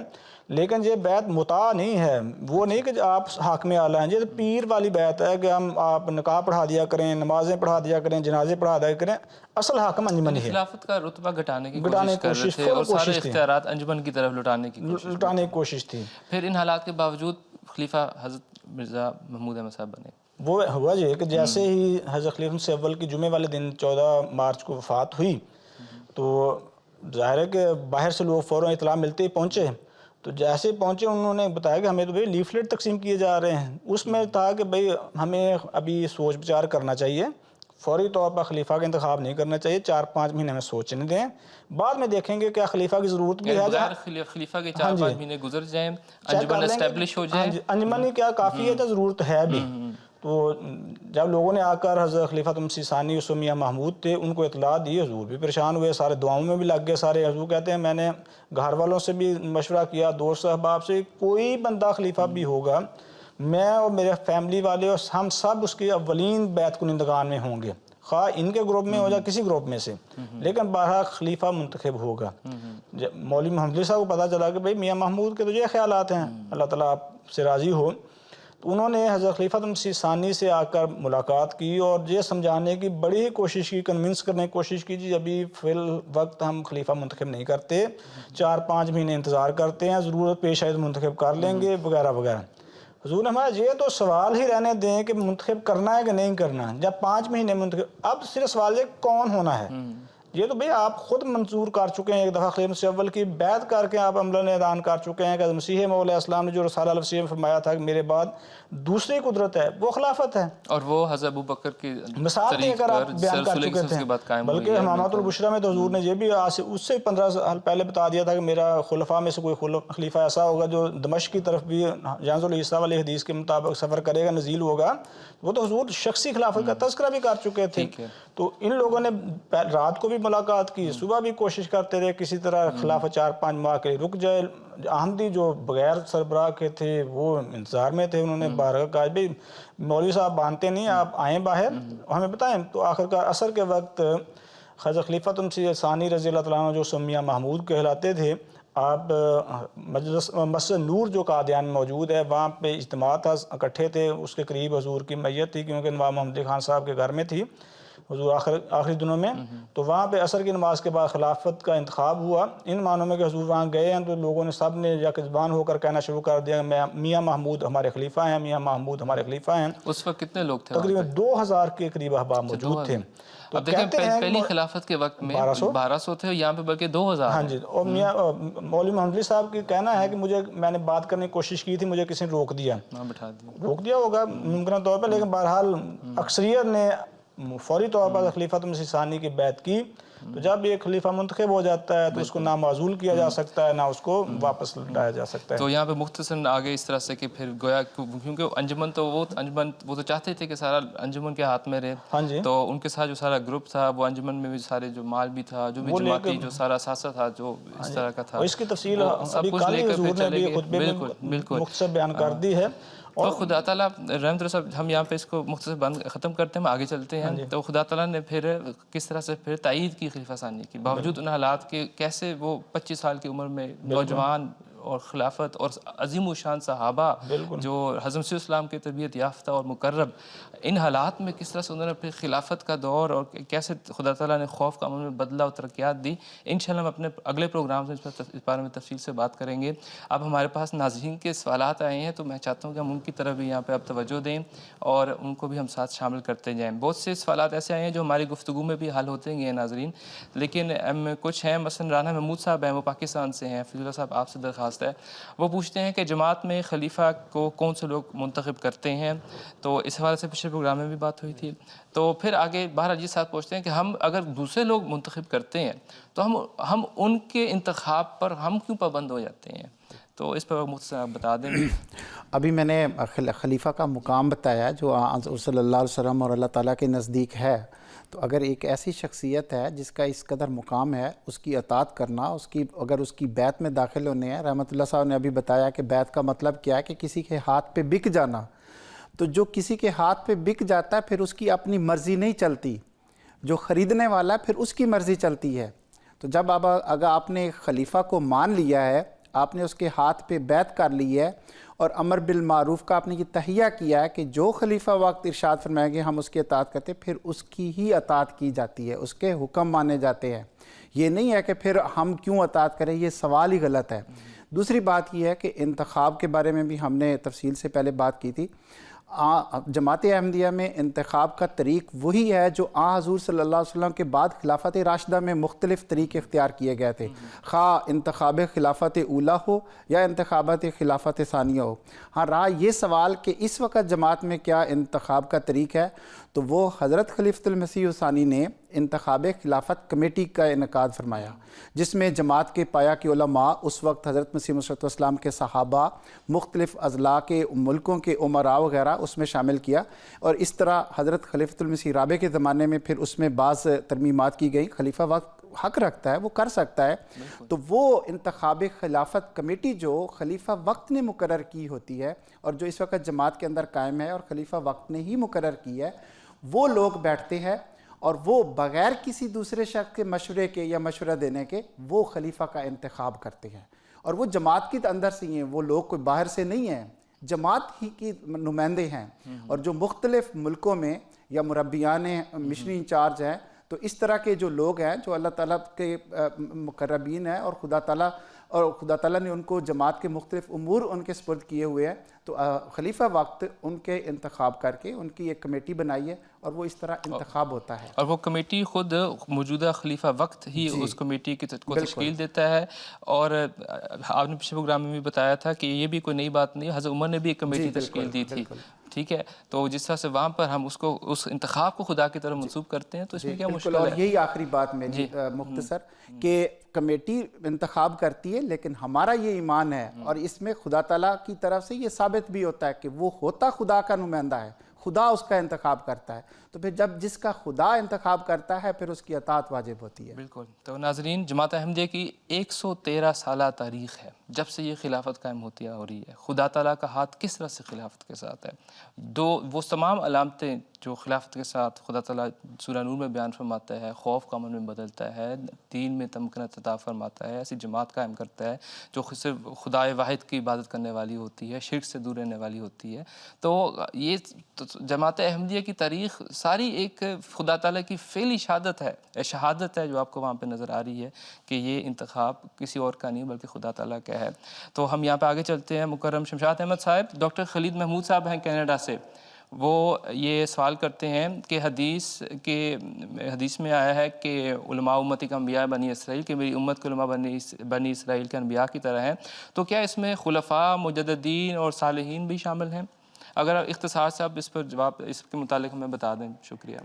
لیکن یہ بیعت مطاع نہیں ہے. وہ نہیں کہ آپ حاکم اعلیٰ ہیں، یہ پیر والی بیعت ہے کہ ہم آپ نکاح پڑھا دیا کریں، نمازیں پڑھا دیا کریں، جنازے پڑھا دیا کریں. اصل حاکم انجمن ہی ہے.
خلافت کا رتبہ گھٹانے کی کوشش کر رہے تھے اور سارے اختیارات انجمن کی طرف لٹانے کی
کوشش تھی.
پھر ان حالات کے باوجود خلیفہ حضرت مرزا محمود احمد صاحب بنے.
وہ ہوا یہ کہ جیسے ہی حضرت خلیفہ سے اول کی جمعے والے دن 14 مارچ کو وفات ہوئی، تو ظاہر ہے کہ باہر سے لوگ فوراً اطلاع ملتے ہی پہنچے. تو جیسے پہنچے انہوں نے بتایا کہ ہمیں تو بھائی لیفلیٹ تقسیم کیے جا رہے ہیں. اس میں تھا کہ بھائی ہمیں ابھی سوچ بچار کرنا چاہیے, فوری طور پر خلیفہ کا انتخاب نہیں کرنا چاہیے, 4-5 مہینے میں سوچنے دیں, بعد میں دیکھیں گے کیا خلیفہ کی ضرورت بھی ہے.
خلیفہ کے 4-5 مہینے گزر جائیں, انجمن اسٹیبلش ہو جائے.
انجمن ہی کیا کافی ہے تو ضرورت ہے بھی. تو جب لوگوں نے آ کر حضرت خلیفۃ مسیح ثانی یوسف میاں محمود تھے ان کو اطلاع دی, حضور بھی پریشان ہوئے, سارے دعاؤں میں بھی لگ گئے سارے. حضور کہتے ہیں میں نے گھر والوں سے بھی مشورہ کیا, دوست احباب سے, کوئی بندہ خلیفہ بھی ہوگا میں اور میرے فیملی والے اور ہم سب اس کی اولین بیعت کنندگان میں ہوں گے, خواہ ان کے گروپ میں ہو جائے کسی گروپ میں سے, لیکن بہرحال خلیفہ منتخب ہوگا. مولوی محمد صاحب کو پتہ چلا کہ بھئی میاں محمود کے تو یہ خیالات ہیں, اللہ تعالیٰ آپ سے راضی ہو, تو انہوں نے حضرت خلیفۃ مسیح ثانی سے آ کر ملاقات کی اور یہ سمجھانے کی بڑی ہی کوشش کی, کنونس کرنے کی کوشش کی جی ابھی فی الوقت ہم خلیفہ منتخب نہیں کرتے, 4-5 مہینے انتظار کرتے ہیں, ضرورت پیش آئے تو منتخب کر لیں گے وغیرہ وغیرہ. حضور نے ہمارا یہ تو سوال ہی رہنے دیں کہ منتخب کرنا ہے کہ نہیں کرنا, جب 5 مہینے منتخب, اب صرف سوال یہ کون ہونا ہے. یہ تو بھئی آپ خود منظور کر چکے ہیں, ایک دفعہ خلیفہ مسیح اول کی بیعت کر کے آپ عمل نے اعلان کر چکے ہیں کہ مسیح موعود علیہ السلام نے جو رسالہ الوصیہ میں فرمایا تھا کہ میرے بعد دوسری قدرت ہے وہ خلافت ہے,
اور وہ حضرت ابو بکر کی
مثال دے کر آپ بیان کر چکے تھے. بلکہ حمامات البشرا میں تو حضور نے یہ بھی اس سے 15 سال پہلے بتا دیا تھا کہ میرا خلفاء میں سے کوئی خلیفہ ایسا ہوگا جو دمشق کی طرف بھی جانز العیسیٰ والی حدیث کے مطابق سفر کرے گا, نزیل ہوگا. وہ تو حضور شخصی خلافت کا تذکرہ بھی کر چکے تھے. تو ان لوگوں نے رات کو بھی ملاقات کی, صبح بھی کوشش کرتے رہے کسی طرح خلافت 4-5 ماہ کے رک جائے. احمدی جو بغیر سربراہ کے تھے وہ انتظار میں تھے, انہوں نے بارگاہ کہا بھئی مولوی صاحب مانتے نہیں, آپ آئیں باہر ہمیں بتائیں. تو آخرکار عصر کے وقت حضرت خلیفۃ مسیح ثانی رضی اللہ تعالیٰ عنہ جو میاں محمود کہلاتے تھے, آپ مسجد نور جو قادیان میں موجود ہے وہاں پہ اجتماع تھا, اکٹھے تھے, اس کے قریب حضور کی میت تھی کیونکہ نواب محمد خان صاحب کے گھر میں تھی حضور آخری دنوں میں. تو وہاں پہ عصر کی نماز کے بعد خلافت کا انتخاب ہوا. ان معنوں میں کہ حضور وہاں گئے ہیں تو لوگوں نے سب نے یک زبان ہو کر کہنا شروع کر دیا میاں محمود ہمارے خلیفہ ہیں, میاں محمود ہمارے خلیفہ ہیں.
اس وقت کتنے لوگ تھے؟
تقریباً 2000 کے قریب احباب موجود تھے.
اب دیکھیں پہلی خلافت کے وقت میں 1200 تھے, یہاں پہ بلکہ 2000.
ہاں جی. اور میاں مولوی محمد صاحب کی کہنا ہے کہ میں نے بات کرنے کی کوشش کی تھی, مجھے کسی نے روک دیا ہوگا ممکنہ طور پر, لیکن بہرحال اکثریت نے فوری طور پر خلیفۃ مسیح ثانی کی بیعت کی. تو جب ایک خلیفہ منتخب ہو جاتا ہے تو اس کو نہ معزول کیا جا سکتا ہے نہ اس کو واپس لایا جا سکتا ہے.
تو یہاں پہ مختصراً آگے اس طرح سے کہ پھر گویا کیونکہ انجمن وہ تو چاہتے تھے کہ سارا انجمن کے ہاتھ میں رہے.
ہاں جی.
تو ان کے ساتھ جو سارا گروپ تھا وہ انجمن میں بھی سارے جو مال بھی تھا, جو بھی جماعتی جو سارا اثاثہ تھا جو اس طرح کا تھا,
اس کی تفصیل ابھی کل ہی حضور نے بھی خطبے میں مختصر بیان کر دی ہے.
تو خدا تعالیٰ رحمت اللہ صاحب ہم یہاں پہ اس کو مختصر ختم کرتے ہیں, ہم آگے چلتے ہیں. تو خدا تعالیٰ نے پھر کس طرح سے پھر تائید کی خلیفہ ثانی کی, باوجود ان حالات کے کیسے وہ 25 سال کی عمر میں نوجوان اور خلافت اور عظیم الشان صحابہ جو حضرت مسیح السلام کی تربیت یافتہ اور مقرب, ان حالات میں کس طرح سے انہوں نے اپنے خلافت کا دور اور کیسے خدا تعالیٰ نے خوف کا عمل میں بدلا اور ترقیات دی, انشاءاللہ ہم اپنے اگلے پروگرام میں اس بارے میں تفصیل سے بات کریں گے. اب ہمارے پاس ناظرین کے سوالات آئے ہیں تو میں چاہتا ہوں کہ ہم ان کی طرف بھی یہاں پہ اب توجہ دیں اور ان کو بھی ہم ساتھ شامل کرتے جائیں. بہت سے سوالات ایسے آئے ہیں جو ہماری گفتگو میں بھی حل ہوتے ہیں ناظرین, لیکن کچھ ہیں مثلا رانا محمود صاحب ہیں, وہ پاکستان سے ہیں. فضل اللہ صاحب آپ سے درخواست ہے, وہ پوچھتے ہیں کہ جماعت میں خلیفہ کو کون سے لوگ منتخب کرتے ہیں. تو اس حوالے سے پچھلے پروگرام میں بھی بات ہوئی تھی. تو پھر آگے بہرحال یہ ساتھ پوچھتے ہیں کہ ہم اگر دوسرے لوگ منتخب کرتے ہیں تو ہم ان کے انتخاب پر ہم کیوں پابند ہو جاتے ہیں؟ تو اس پر مختصر آپ بتا دیں.
ابھی میں نے خلیفہ کا مقام بتایا جو صلی اللہ علیہ وسلم اور اللہ تعالیٰ کے نزدیک ہے. تو اگر ایک ایسی شخصیت ہے جس کا اس قدر مقام ہے, اس کی اطاعت کرنا, اگر اس کی بیعت میں داخل ہونے ہیں, رحمت اللہ صاحب نے ابھی بتایا کہ بیعت کا مطلب کیا ہے کہ کسی کے ہاتھ پہ بک جانا. تو جو کسی کے ہاتھ پہ بک جاتا ہے پھر اس کی اپنی مرضی نہیں چلتی, جو خریدنے والا ہے پھر اس کی مرضی چلتی ہے. تو جب اگر آپ نے خلیفہ کو مان لیا ہے, آپ نے اس کے ہاتھ پہ بیعت کر لی ہے اور امر بالمعروف کا آپ نے یہ تہیہ کیا ہے کہ جو خلیفہ وقت ارشاد فرمائیں گے ہم اس کی اطاعت کرتے, پھر اس کی ہی اطاعت کی جاتی ہے, اس کے حکم مانے جاتے ہیں. یہ نہیں ہے کہ پھر ہم کیوں اطاعت کریں, یہ سوال ہی غلط ہے. دوسری بات یہ ہے کہ انتخاب کے بارے میں بھی ہم نے تفصیل سے پہلے بات کی تھی. جماعت احمدیہ میں انتخاب کا طریق وہی ہے جو حضور صلی اللہ علیہ وسلم کے بعد خلافت راشدہ میں مختلف طریقے اختیار کیے گئے تھے، خواہ انتخاب خلافت اولیٰ ہو یا انتخابات خلافت ثانیہ ہو۔ ہاں رہا یہ سوال کہ اس وقت جماعت میں کیا انتخاب کا طریق ہے، تو وہ حضرت خلیفۃ المسیح ثانی نے انتخاب خلافت کمیٹی کا انعقاد فرمایا، جس میں جماعت کے پایہ کے علماء، اس وقت حضرت مسیح موعود علیہ السلام کے صحابہ، مختلف اضلاع کے ملکوں کے امراء وغیرہ اس میں شامل کیا، اور اس طرح حضرت خلیفۃ المسیح رابع کے زمانے میں پھر اس میں بعض ترمیمات کی گئی۔ خلیفہ وقت حق رکھتا ہے، وہ کر سکتا ہے، تو وہ انتخاب خلافت کمیٹی جو خلیفہ وقت نے مقرر کی ہوتی ہے اور جو اس وقت جماعت کے اندر قائم ہے اور خلیفہ وقت نے ہی مقرر کی ہے، وہ لوگ بیٹھتے ہیں اور وہ بغیر کسی دوسرے شخص کے مشورے کے یا مشورہ دینے کے وہ خلیفہ کا انتخاب کرتے ہیں، اور وہ جماعت کے اندر سے ہی ہیں، وہ لوگ کوئی باہر سے نہیں ہیں، جماعت ہی کی نمائندے ہیں، اور جو مختلف ملکوں میں یا مربیان مشنری انچارج ہیں، تو اس طرح کے جو لوگ ہیں جو اللہ تعالیٰ کے مقربین ہیں، اور خدا تعالیٰ نے ان کو جماعت کے مختلف امور ان کے سپرد کیے ہوئے ہیں، تو خلیفہ وقت ان کے انتخاب کر کے ان کی ایک کمیٹی بنائی ہے، اور وہ اس طرح انتخاب ہوتا ہے۔
اور وہ کمیٹی خود موجودہ خلیفہ وقت ہی اس کمیٹی کو تشکیل دیتا ہے، اور آپ نے پچھلے پروگرام میں بھی بتایا تھا کہ یہ بھی کوئی نئی بات نہیں، حضرت عمر نے بھی ایک کمیٹی تشکیل دی تھی، ٹھیک ہے؟ تو جس طرح سے وہاں پر ہم اس انتخاب کو خدا کی طرف منسوب کرتے ہیں، تو اس میں کیا مشکل ہے؟
اور یہی آخری بات میری مختصر، کہ کمیٹی انتخاب کرتی ہے، لیکن ہمارا یہ ایمان ہے، اور اس میں خدا تعالیٰ کی طرف سے یہ ثابت بھی ہوتا ہے کہ وہ ہوتا خدا کا نمائندہ ہے، خدا اس کا انتخاب کرتا ہے، تو پھر جب جس کا خدا انتخاب کرتا ہے پھر اس کی اطاعت واجب ہوتی ہے۔
بالکل۔ تو ناظرین، جماعت احمدیہ کی 113 سالہ تاریخ ہے جب سے یہ خلافت قائم ہوتی ہو رہی ہے۔ خدا تعالیٰ کا ہاتھ کس طرح سے خلافت کے ساتھ ہے، وہ تمام علامتیں جو خلافت کے ساتھ خدا تعالیٰ سورہ نور میں بیان فرماتا ہے، خوف کا امن میں بدلتا ہے، دین میں تمکنت عطا فرماتا ہے، ایسی جماعت قائم کرتا ہے جو صرف خدا واحد کی عبادت کرنے والی ہوتی ہے، شرک سے دور رہنے والی ہوتی ہے۔ تو یہ جماعت احمدیہ کی تاریخ ساری ایک خدا تعالیٰ کی فعلی شہادت ہے جو آپ کو وہاں پہ نظر آ رہی ہے کہ یہ انتخاب کسی اور کا نہیں بلکہ خدا تعالیٰ کا ہے۔ تو ہم یہاں پہ آگے چلتے ہیں۔ مکرم شمشاد احمد صاحب، ڈاکٹر خالد محمود صاحب ہیں کینیڈا سے، وہ یہ سوال کرتے ہیں کہ حدیث میں آیا ہے کہ علماء امتی کا انبیاء بنی اسرائیل، کہ میری امت کے علماء بنی اسرائیل کے انبیاء کی طرح ہیں، تو کیا اس میں خلفاء، مجددین اور صالحین بھی شامل ہیں؟ اگر اختصار سے آپ اس پر جواب اس کے متعلق ہمیں بتا دیں، شکریہ۔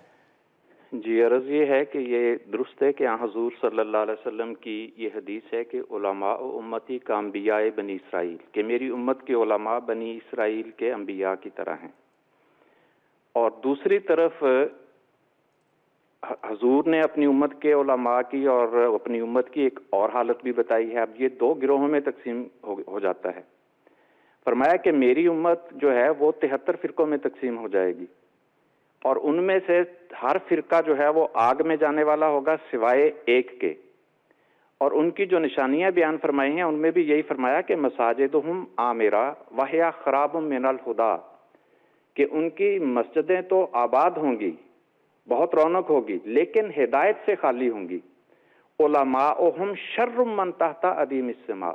جی، عرض یہ ہے کہ یہ درست ہے کہ حضور صلی اللہ علیہ وسلم کی یہ حدیث ہے کہ علماء امتی کا انبیاء بنی اسرائیل، کہ میری امت کے علماء بنی اسرائیل کے انبیاء کی طرح ہیں۔ اور دوسری طرف حضور نے اپنی امت کے علماء کی اور اپنی امت کی ایک اور حالت بھی بتائی ہے۔ اب یہ دو گروہوں میں تقسیم ہو جاتا ہے۔ فرمایا کہ میری امت جو ہے وہ 73 فرقوں میں تقسیم ہو جائے گی، اور ان میں سے ہر فرقہ جو ہے وہ آگ میں جانے والا ہوگا سوائے ایک کے، اور ان کی جو نشانیاں بیان فرمائی ہیں ان میں بھی یہی فرمایا کہ مساجدہم عامرہ وہی خراب من الہدی، کہ ان کی مسجدیں تو آباد ہوں گی، بہت رونق ہوگی، لیکن ہدایت سے خالی ہوں گی۔ علماؤہم شر من تحت ادیم السماء،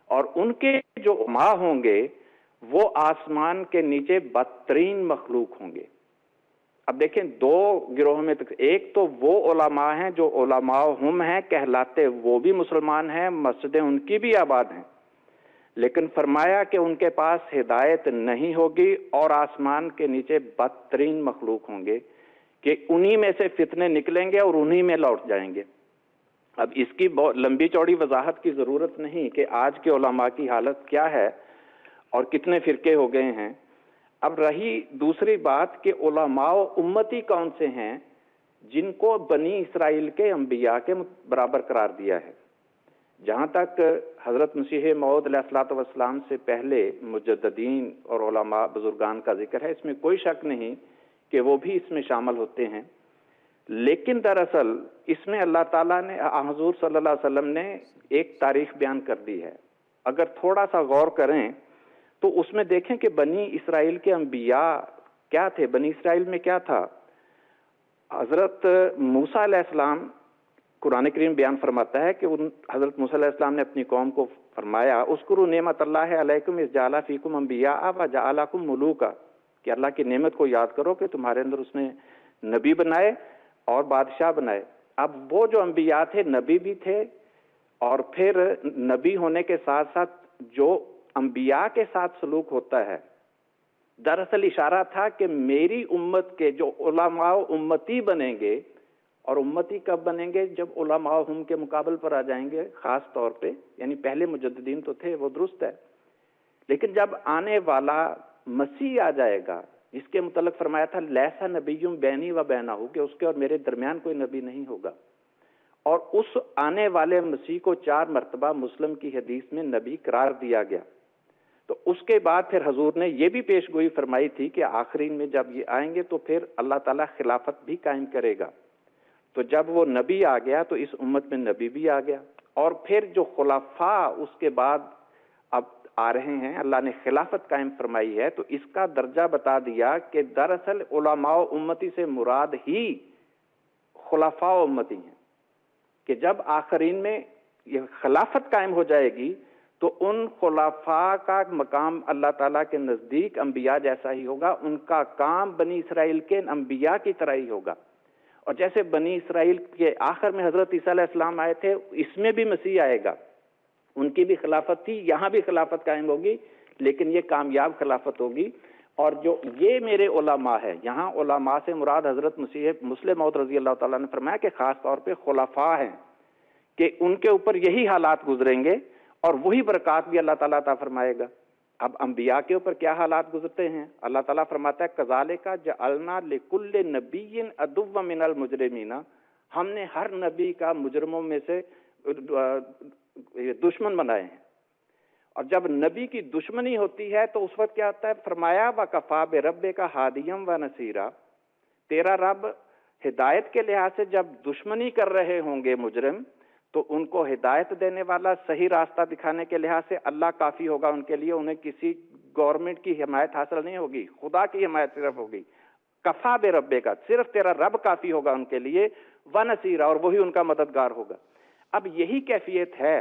اور ان کے جو علماء ہوں گے وہ آسمان کے نیچے بدترین مخلوق ہوں گے۔ اب دیکھیں دو گروہوں میں ایک تو وہ علماء ہیں جو علماء ہم ہیں کہلاتے، وہ بھی مسلمان ہیں، مسجدیں ان کی بھی آباد ہیں، لیکن فرمایا کہ ان کے پاس ہدایت نہیں ہوگی اور آسمان کے نیچے بدترین مخلوق ہوں گے، کہ انہی میں سے فتنے نکلیں گے اور انہی میں لوٹ جائیں گے۔ اب اس کی بہت لمبی چوڑی وضاحت کی ضرورت نہیں کہ آج کے علماء کی حالت کیا ہے اور کتنے فرقے ہو گئے ہیں۔ اب رہی دوسری بات کہ علماء امتی کون سے ہیں جن کو بنی اسرائیل کے انبیاء کے برابر قرار دیا ہے۔ جہاں تک حضرت مسیح موعود علیہ الصلوۃ والسلام سے پہلے مجددین اور علماء بزرگان کا ذکر ہے، اس میں کوئی شک نہیں کہ وہ بھی اس میں شامل ہوتے ہیں، لیکن دراصل اس میں اللہ تعالیٰ نے حضور صلی اللہ علیہ وسلم نے ایک تاریخ بیان کر دی ہے۔ اگر تھوڑا سا غور کریں تو اس میں دیکھیں کہ بنی اسرائیل کے انبیاء کیا تھے، بنی اسرائیل میں کیا تھا۔ حضرت موسیٰ علیہ السلام، قرآن کریم بیان فرماتا ہے کہ حضرت موسیٰ علیہ السلام نے اپنی قوم کو فرمایا اذکروا نعمت اللہ علیکم اذ جعل فیکم انبیاء وجعلکم ملوکا، کہ اللہ کی نعمت کو یاد کرو کہ تمہارے اندر اس نے نبی بنائے اور بادشاہ بنائے۔ اب وہ جو انبیاء تھے نبی بھی تھے، اور پھر نبی ہونے کے ساتھ ساتھ جو انبیاء کے ساتھ سلوک ہوتا ہے، دراصل اشارہ تھا کہ میری امت کے جو علماء امتی بنیں گے، اور امتی کب بنیں گے؟ جب علماء ہم کے مقابل پر آ جائیں گے، خاص طور پہ، یعنی پہلے مجددین تو تھے، وہ درست ہے، لیکن جب آنے والا مسیح آ جائے گا، جس کے متعلق فرمایا تھا لیسا نبی بینی و بینہ، کہ اس کے اور میرے درمیان کوئی نبی نہیں ہوگا، اور اس آنے والے مسیح کو 4 مرتبہ مسلم کی حدیث میں نبی قرار دیا گیا۔ تو اس کے بعد پھر حضور نے یہ بھی پیش گوئی فرمائی تھی کہ آخرین میں جب یہ آئیں گے تو پھر اللہ تعالیٰ خلافت بھی قائم کرے گا۔ تو جب وہ نبی آ گیا تو اس امت میں نبی بھی آ گیا، اور پھر جو خلفاء اس کے بعد اب آ رہے ہیں، اللہ نے خلافت قائم فرمائی ہے، تو اس کا درجہ بتا دیا کہ دراصل علماء امتی سے مراد ہی خلفاء امتی ہیں، کہ جب آخرین میں یہ خلافت قائم ہو جائے گی تو ان خلفاء کا مقام اللہ تعالیٰ کے نزدیک انبیاء جیسا ہی ہوگا، ان کا کام بنی اسرائیل کے انبیاء کی طرح ہی ہوگا۔ اور جیسے بنی اسرائیل کے آخر میں حضرت عیسیٰ علیہ السلام آئے تھے، اس میں بھی مسیح آئے گا، ان کی بھی خلافت تھی، یہاں بھی خلافت قائم ہوگی، لیکن یہ کامیاب خلافت ہوگی۔ اور جو یہ میرے علماء ہے، یہاں علماء سے مراد حضرت مسلم موعود رضی اللہ تعالیٰ نے فرمایا کہ خاص طور پہ خلفاء ہیں، کہ ان کے اوپر یہی حالات گزریں گے اور وہی برکات بھی اللہ تعالیٰ عطا فرمائے گا۔ اب انبیاء کے اوپر کیا حالات گزرتے ہیں؟ اللہ تعالیٰ فرماتا ہے کذالک جعلنا لکل نبی عدوا من المجرمین، ہم نے ہر نبی کا مجرموں میں سے دشمن بنائے ہیں۔ اور جب نبی کی دشمنی ہوتی ہے تو اس وقت کیا ہوتا ہے؟ فرمایا وَكَفَى بِرَبِّكَ هَادِيًا وَنَصِيرًا، تیرا رب ہدایت کے لحاظ سے جب دشمنی کر رہے ہوں گے مجرم، تو ان کو ہدایت دینے والا، صحیح راستہ دکھانے کے لحاظ سے اللہ کافی ہوگا ان کے لیے، انہیں کسی گورنمنٹ کی حمایت حاصل نہیں ہوگی، خدا کی حمایت صرف ہوگی۔ کفا بے ربے کا، صرف تیرا رب کافی ہوگا ان کے لیے، ونصیرا، اور وہی ان کا مددگار ہوگا۔ اب یہی کیفیت ہے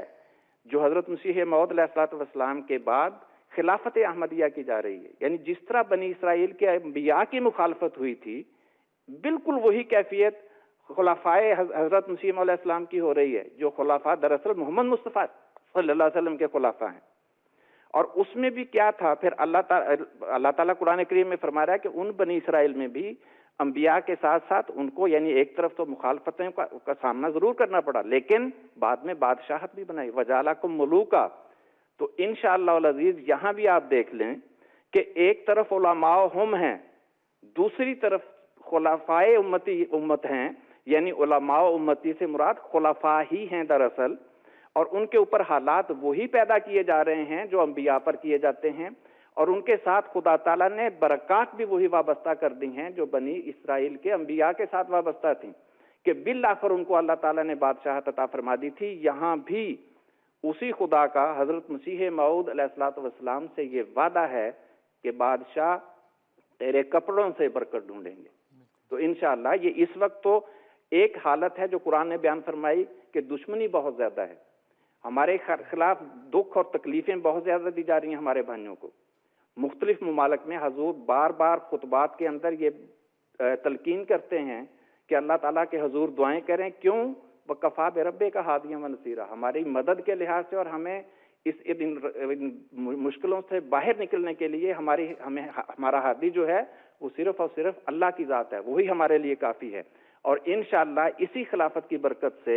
جو حضرت مسیح موعود علیہ الصلوۃ والسلام کے بعد خلافت احمدیہ کی جا رہی ہے، یعنی جس طرح بنی اسرائیل کے انبیاء کی مخالفت ہوئی تھی، بالکل وہی کیفیت خلفاء حضرت مسیح علیہ السلام کی ہو رہی ہے، جو خلفاء دراصل محمد مصطفیٰ صلی اللہ علیہ وسلم کے خلفاء ہیں۔ اور اس میں بھی کیا تھا پھر؟ اللہ تعالیٰ قرآن کریم میں فرما رہا ہے کہ ان بنی اسرائیل میں بھی انبیاء کے ساتھ ساتھ ان کو، یعنی ایک طرف تو مخالفتیں کا سامنا ضرور کرنا پڑا، لیکن بعد میں بادشاہت بھی بنائی، وَجَعَلَكُم مُلُوكًا۔ تو انشاءاللہ العزیز یہاں بھی آپ دیکھ لیں کہ ایک طرف علماء ہم ہیں، دوسری طرف خلفاء امت ہیں، یعنی علماء امتی سے مراد خلفاء ہی ہیں دراصل، اور ان کے اوپر حالات وہی پیدا کیے جا رہے ہیں جو انبیاء پر کیے جاتے ہیں، اور ان کے ساتھ خدا تعالیٰ نے برکات بھی وہی وابستہ کر دی ہیں جو بنی اسرائیل کے انبیاء کے ساتھ وابستہ تھیں، کہ بالآخر ان کو اللہ تعالیٰ نے بادشاہت عطا فرما دی تھی۔ یہاں بھی اسی خدا کا حضرت مسیح موعود علیہ الصلوۃ والسلام سے یہ وعدہ ہے کہ بادشاہ تیرے کپڑوں سے برکت ڈھونڈیں گے۔ تو انشاءاللہ یہ اس وقت تو ایک حالت ہے جو قرآن نے بیان فرمائی کہ دشمنی بہت زیادہ ہے، ہمارے خلاف دکھ اور تکلیفیں بہت زیادہ دی جا رہی ہیں ہمارے بھائیوں کو۔ مختلف ممالک میں حضور بار بار خطبات کے اندر یہ تلقین کرتے ہیں کہ اللہ تعالیٰ کے حضور دعائیں کریں، کیوں؟ وَكَفَى بِرَبِّكَ هَادِيًا وَنَصِيرًا، ہماری مدد کے لحاظ سے اور ہمیں ان مشکلوں سے باہر نکلنے کے لیے ہمارا ہادی جو ہے وہ صرف اور صرف اللہ کی ذات ہے، وہی ہمارے لیے کافی ہے۔ اور انشاءاللہ اسی خلافت کی برکت سے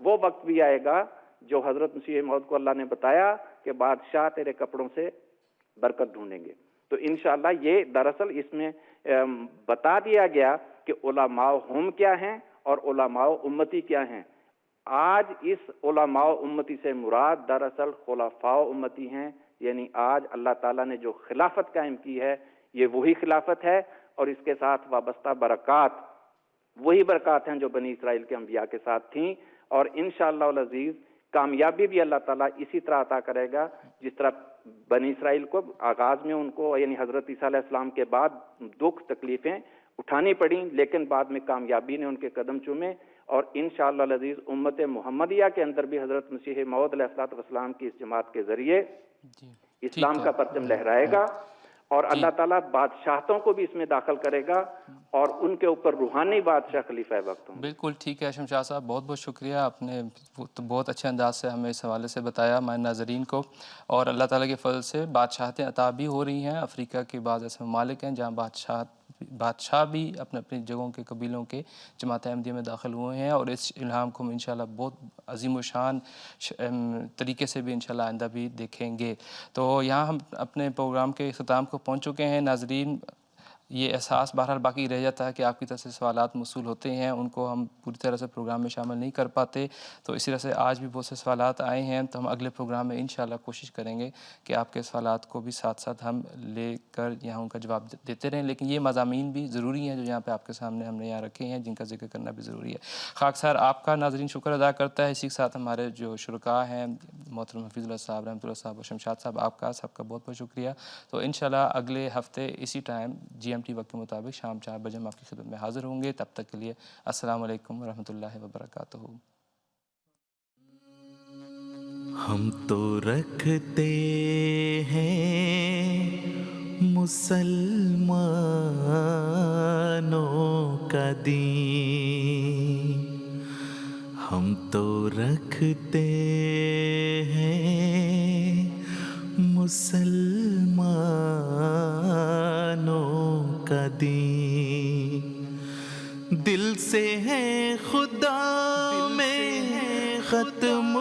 وہ وقت بھی آئے گا جو حضرت مسیح موعود کو اللہ نے بتایا کہ بادشاہ تیرے کپڑوں سے برکت ڈھونڈیں گے۔ تو انشاءاللہ یہ دراصل اس میں بتا دیا گیا کہ علماء ہم کیا ہیں اور علماء امتی کیا ہیں۔ آج اس علماء امتی سے مراد دراصل خلفاء امتی ہیں، یعنی آج اللہ تعالیٰ نے جو خلافت قائم کی ہے یہ وہی خلافت ہے، اور اس کے ساتھ وابستہ برکات وہی برکات ہیں جو بنی اسرائیل کے انبیاء کے ساتھ تھیں، اور انشاءاللہ العزیز کامیابی بھی اللہ تعالیٰ اسی طرح عطا کرے گا جس طرح بنی اسرائیل کو آغاز میں ان کو، یعنی حضرت عیسیٰ علیہ السلام کے بعد دکھ تکلیفیں اٹھانی پڑیں، لیکن بعد میں کامیابی نے ان کے قدم چومے، اور انشاءاللہ العزیز امت محمدیہ کے اندر بھی حضرت مسیح موعود علیہ الصلوۃ والسلام کی اس جماعت کے ذریعے اسلام کا پرچم لہرائے گا، اور اللہ تعالیٰ بادشاہتوں کو بھی اس میں داخل کرے گا اور ان کے اوپر روحانی بادشاہ خلیفہ وقت ہوں.
بالکل ٹھیک ہے اشم شاہ صاحب، بہت بہت شکریہ، آپ نے بہت اچھے انداز سے ہمیں اس حوالے سے بتایا ہمارے ناظرین کو. اور اللہ تعالیٰ کے فضل سے بادشاہتیں عطا بھی ہو رہی ہیں. افریقہ کے بعض ایسے ممالک ہیں جہاں بادشاہ بھی اپنے اپنی جگہوں کے قبیلوں کے جماعت احمدیہ میں داخل ہوئے ہیں، اور اس الہام کو ہم انشاءاللہ بہت عظیم و شان طریقے سے بھی انشاءاللہ آئندہ بھی دیکھیں گے. تو یہاں ہم اپنے پروگرام کے اختتام کو پہنچ چکے ہیں. ناظرین، یہ احساس بہرحال باقی رہ جاتا ہے کہ آپ کی طرف سے سوالات موصول ہوتے ہیں، ان کو ہم پوری طرح سے پروگرام میں شامل نہیں کر پاتے. تو اسی طرح سے آج بھی بہت سے سوالات آئے ہیں، تو ہم اگلے پروگرام میں انشاءاللہ کوشش کریں گے کہ آپ کے سوالات کو بھی ساتھ ساتھ ہم لے کر یہاں ان کا جواب دیتے رہیں. لیکن یہ مضامین بھی ضروری ہیں جو یہاں پہ آپ کے سامنے ہم نے یہاں رکھے ہیں، جن کا ذکر کرنا بھی ضروری ہے. خاکسار آپ کا ناظرین شکر ادا کرتا ہے. اسی کے ساتھ ہمارے جو شرکاء ہیں، محترم حفیظ اللہ صاحب، رحمۃ اللہ صاحب اور شمشاد صاحب، آپ کا سب کا بہت بہت شکریہ. تو انشاءاللہ اگلے ہفتے اسی ٹائم GMT وقت کے مطابق شام 4 بجے ہم آپ کی خدمت میں حاضر ہوں گے. تب تک کے لیے السلام علیکم ورحمۃ اللہ وبرکاتہ.
ہم تو رکھتے ہیں مسلمانوں کا دین، ہم تو رکھتے ہیں مسلمانوں کا دین. دل سے ہے خدا میں ختم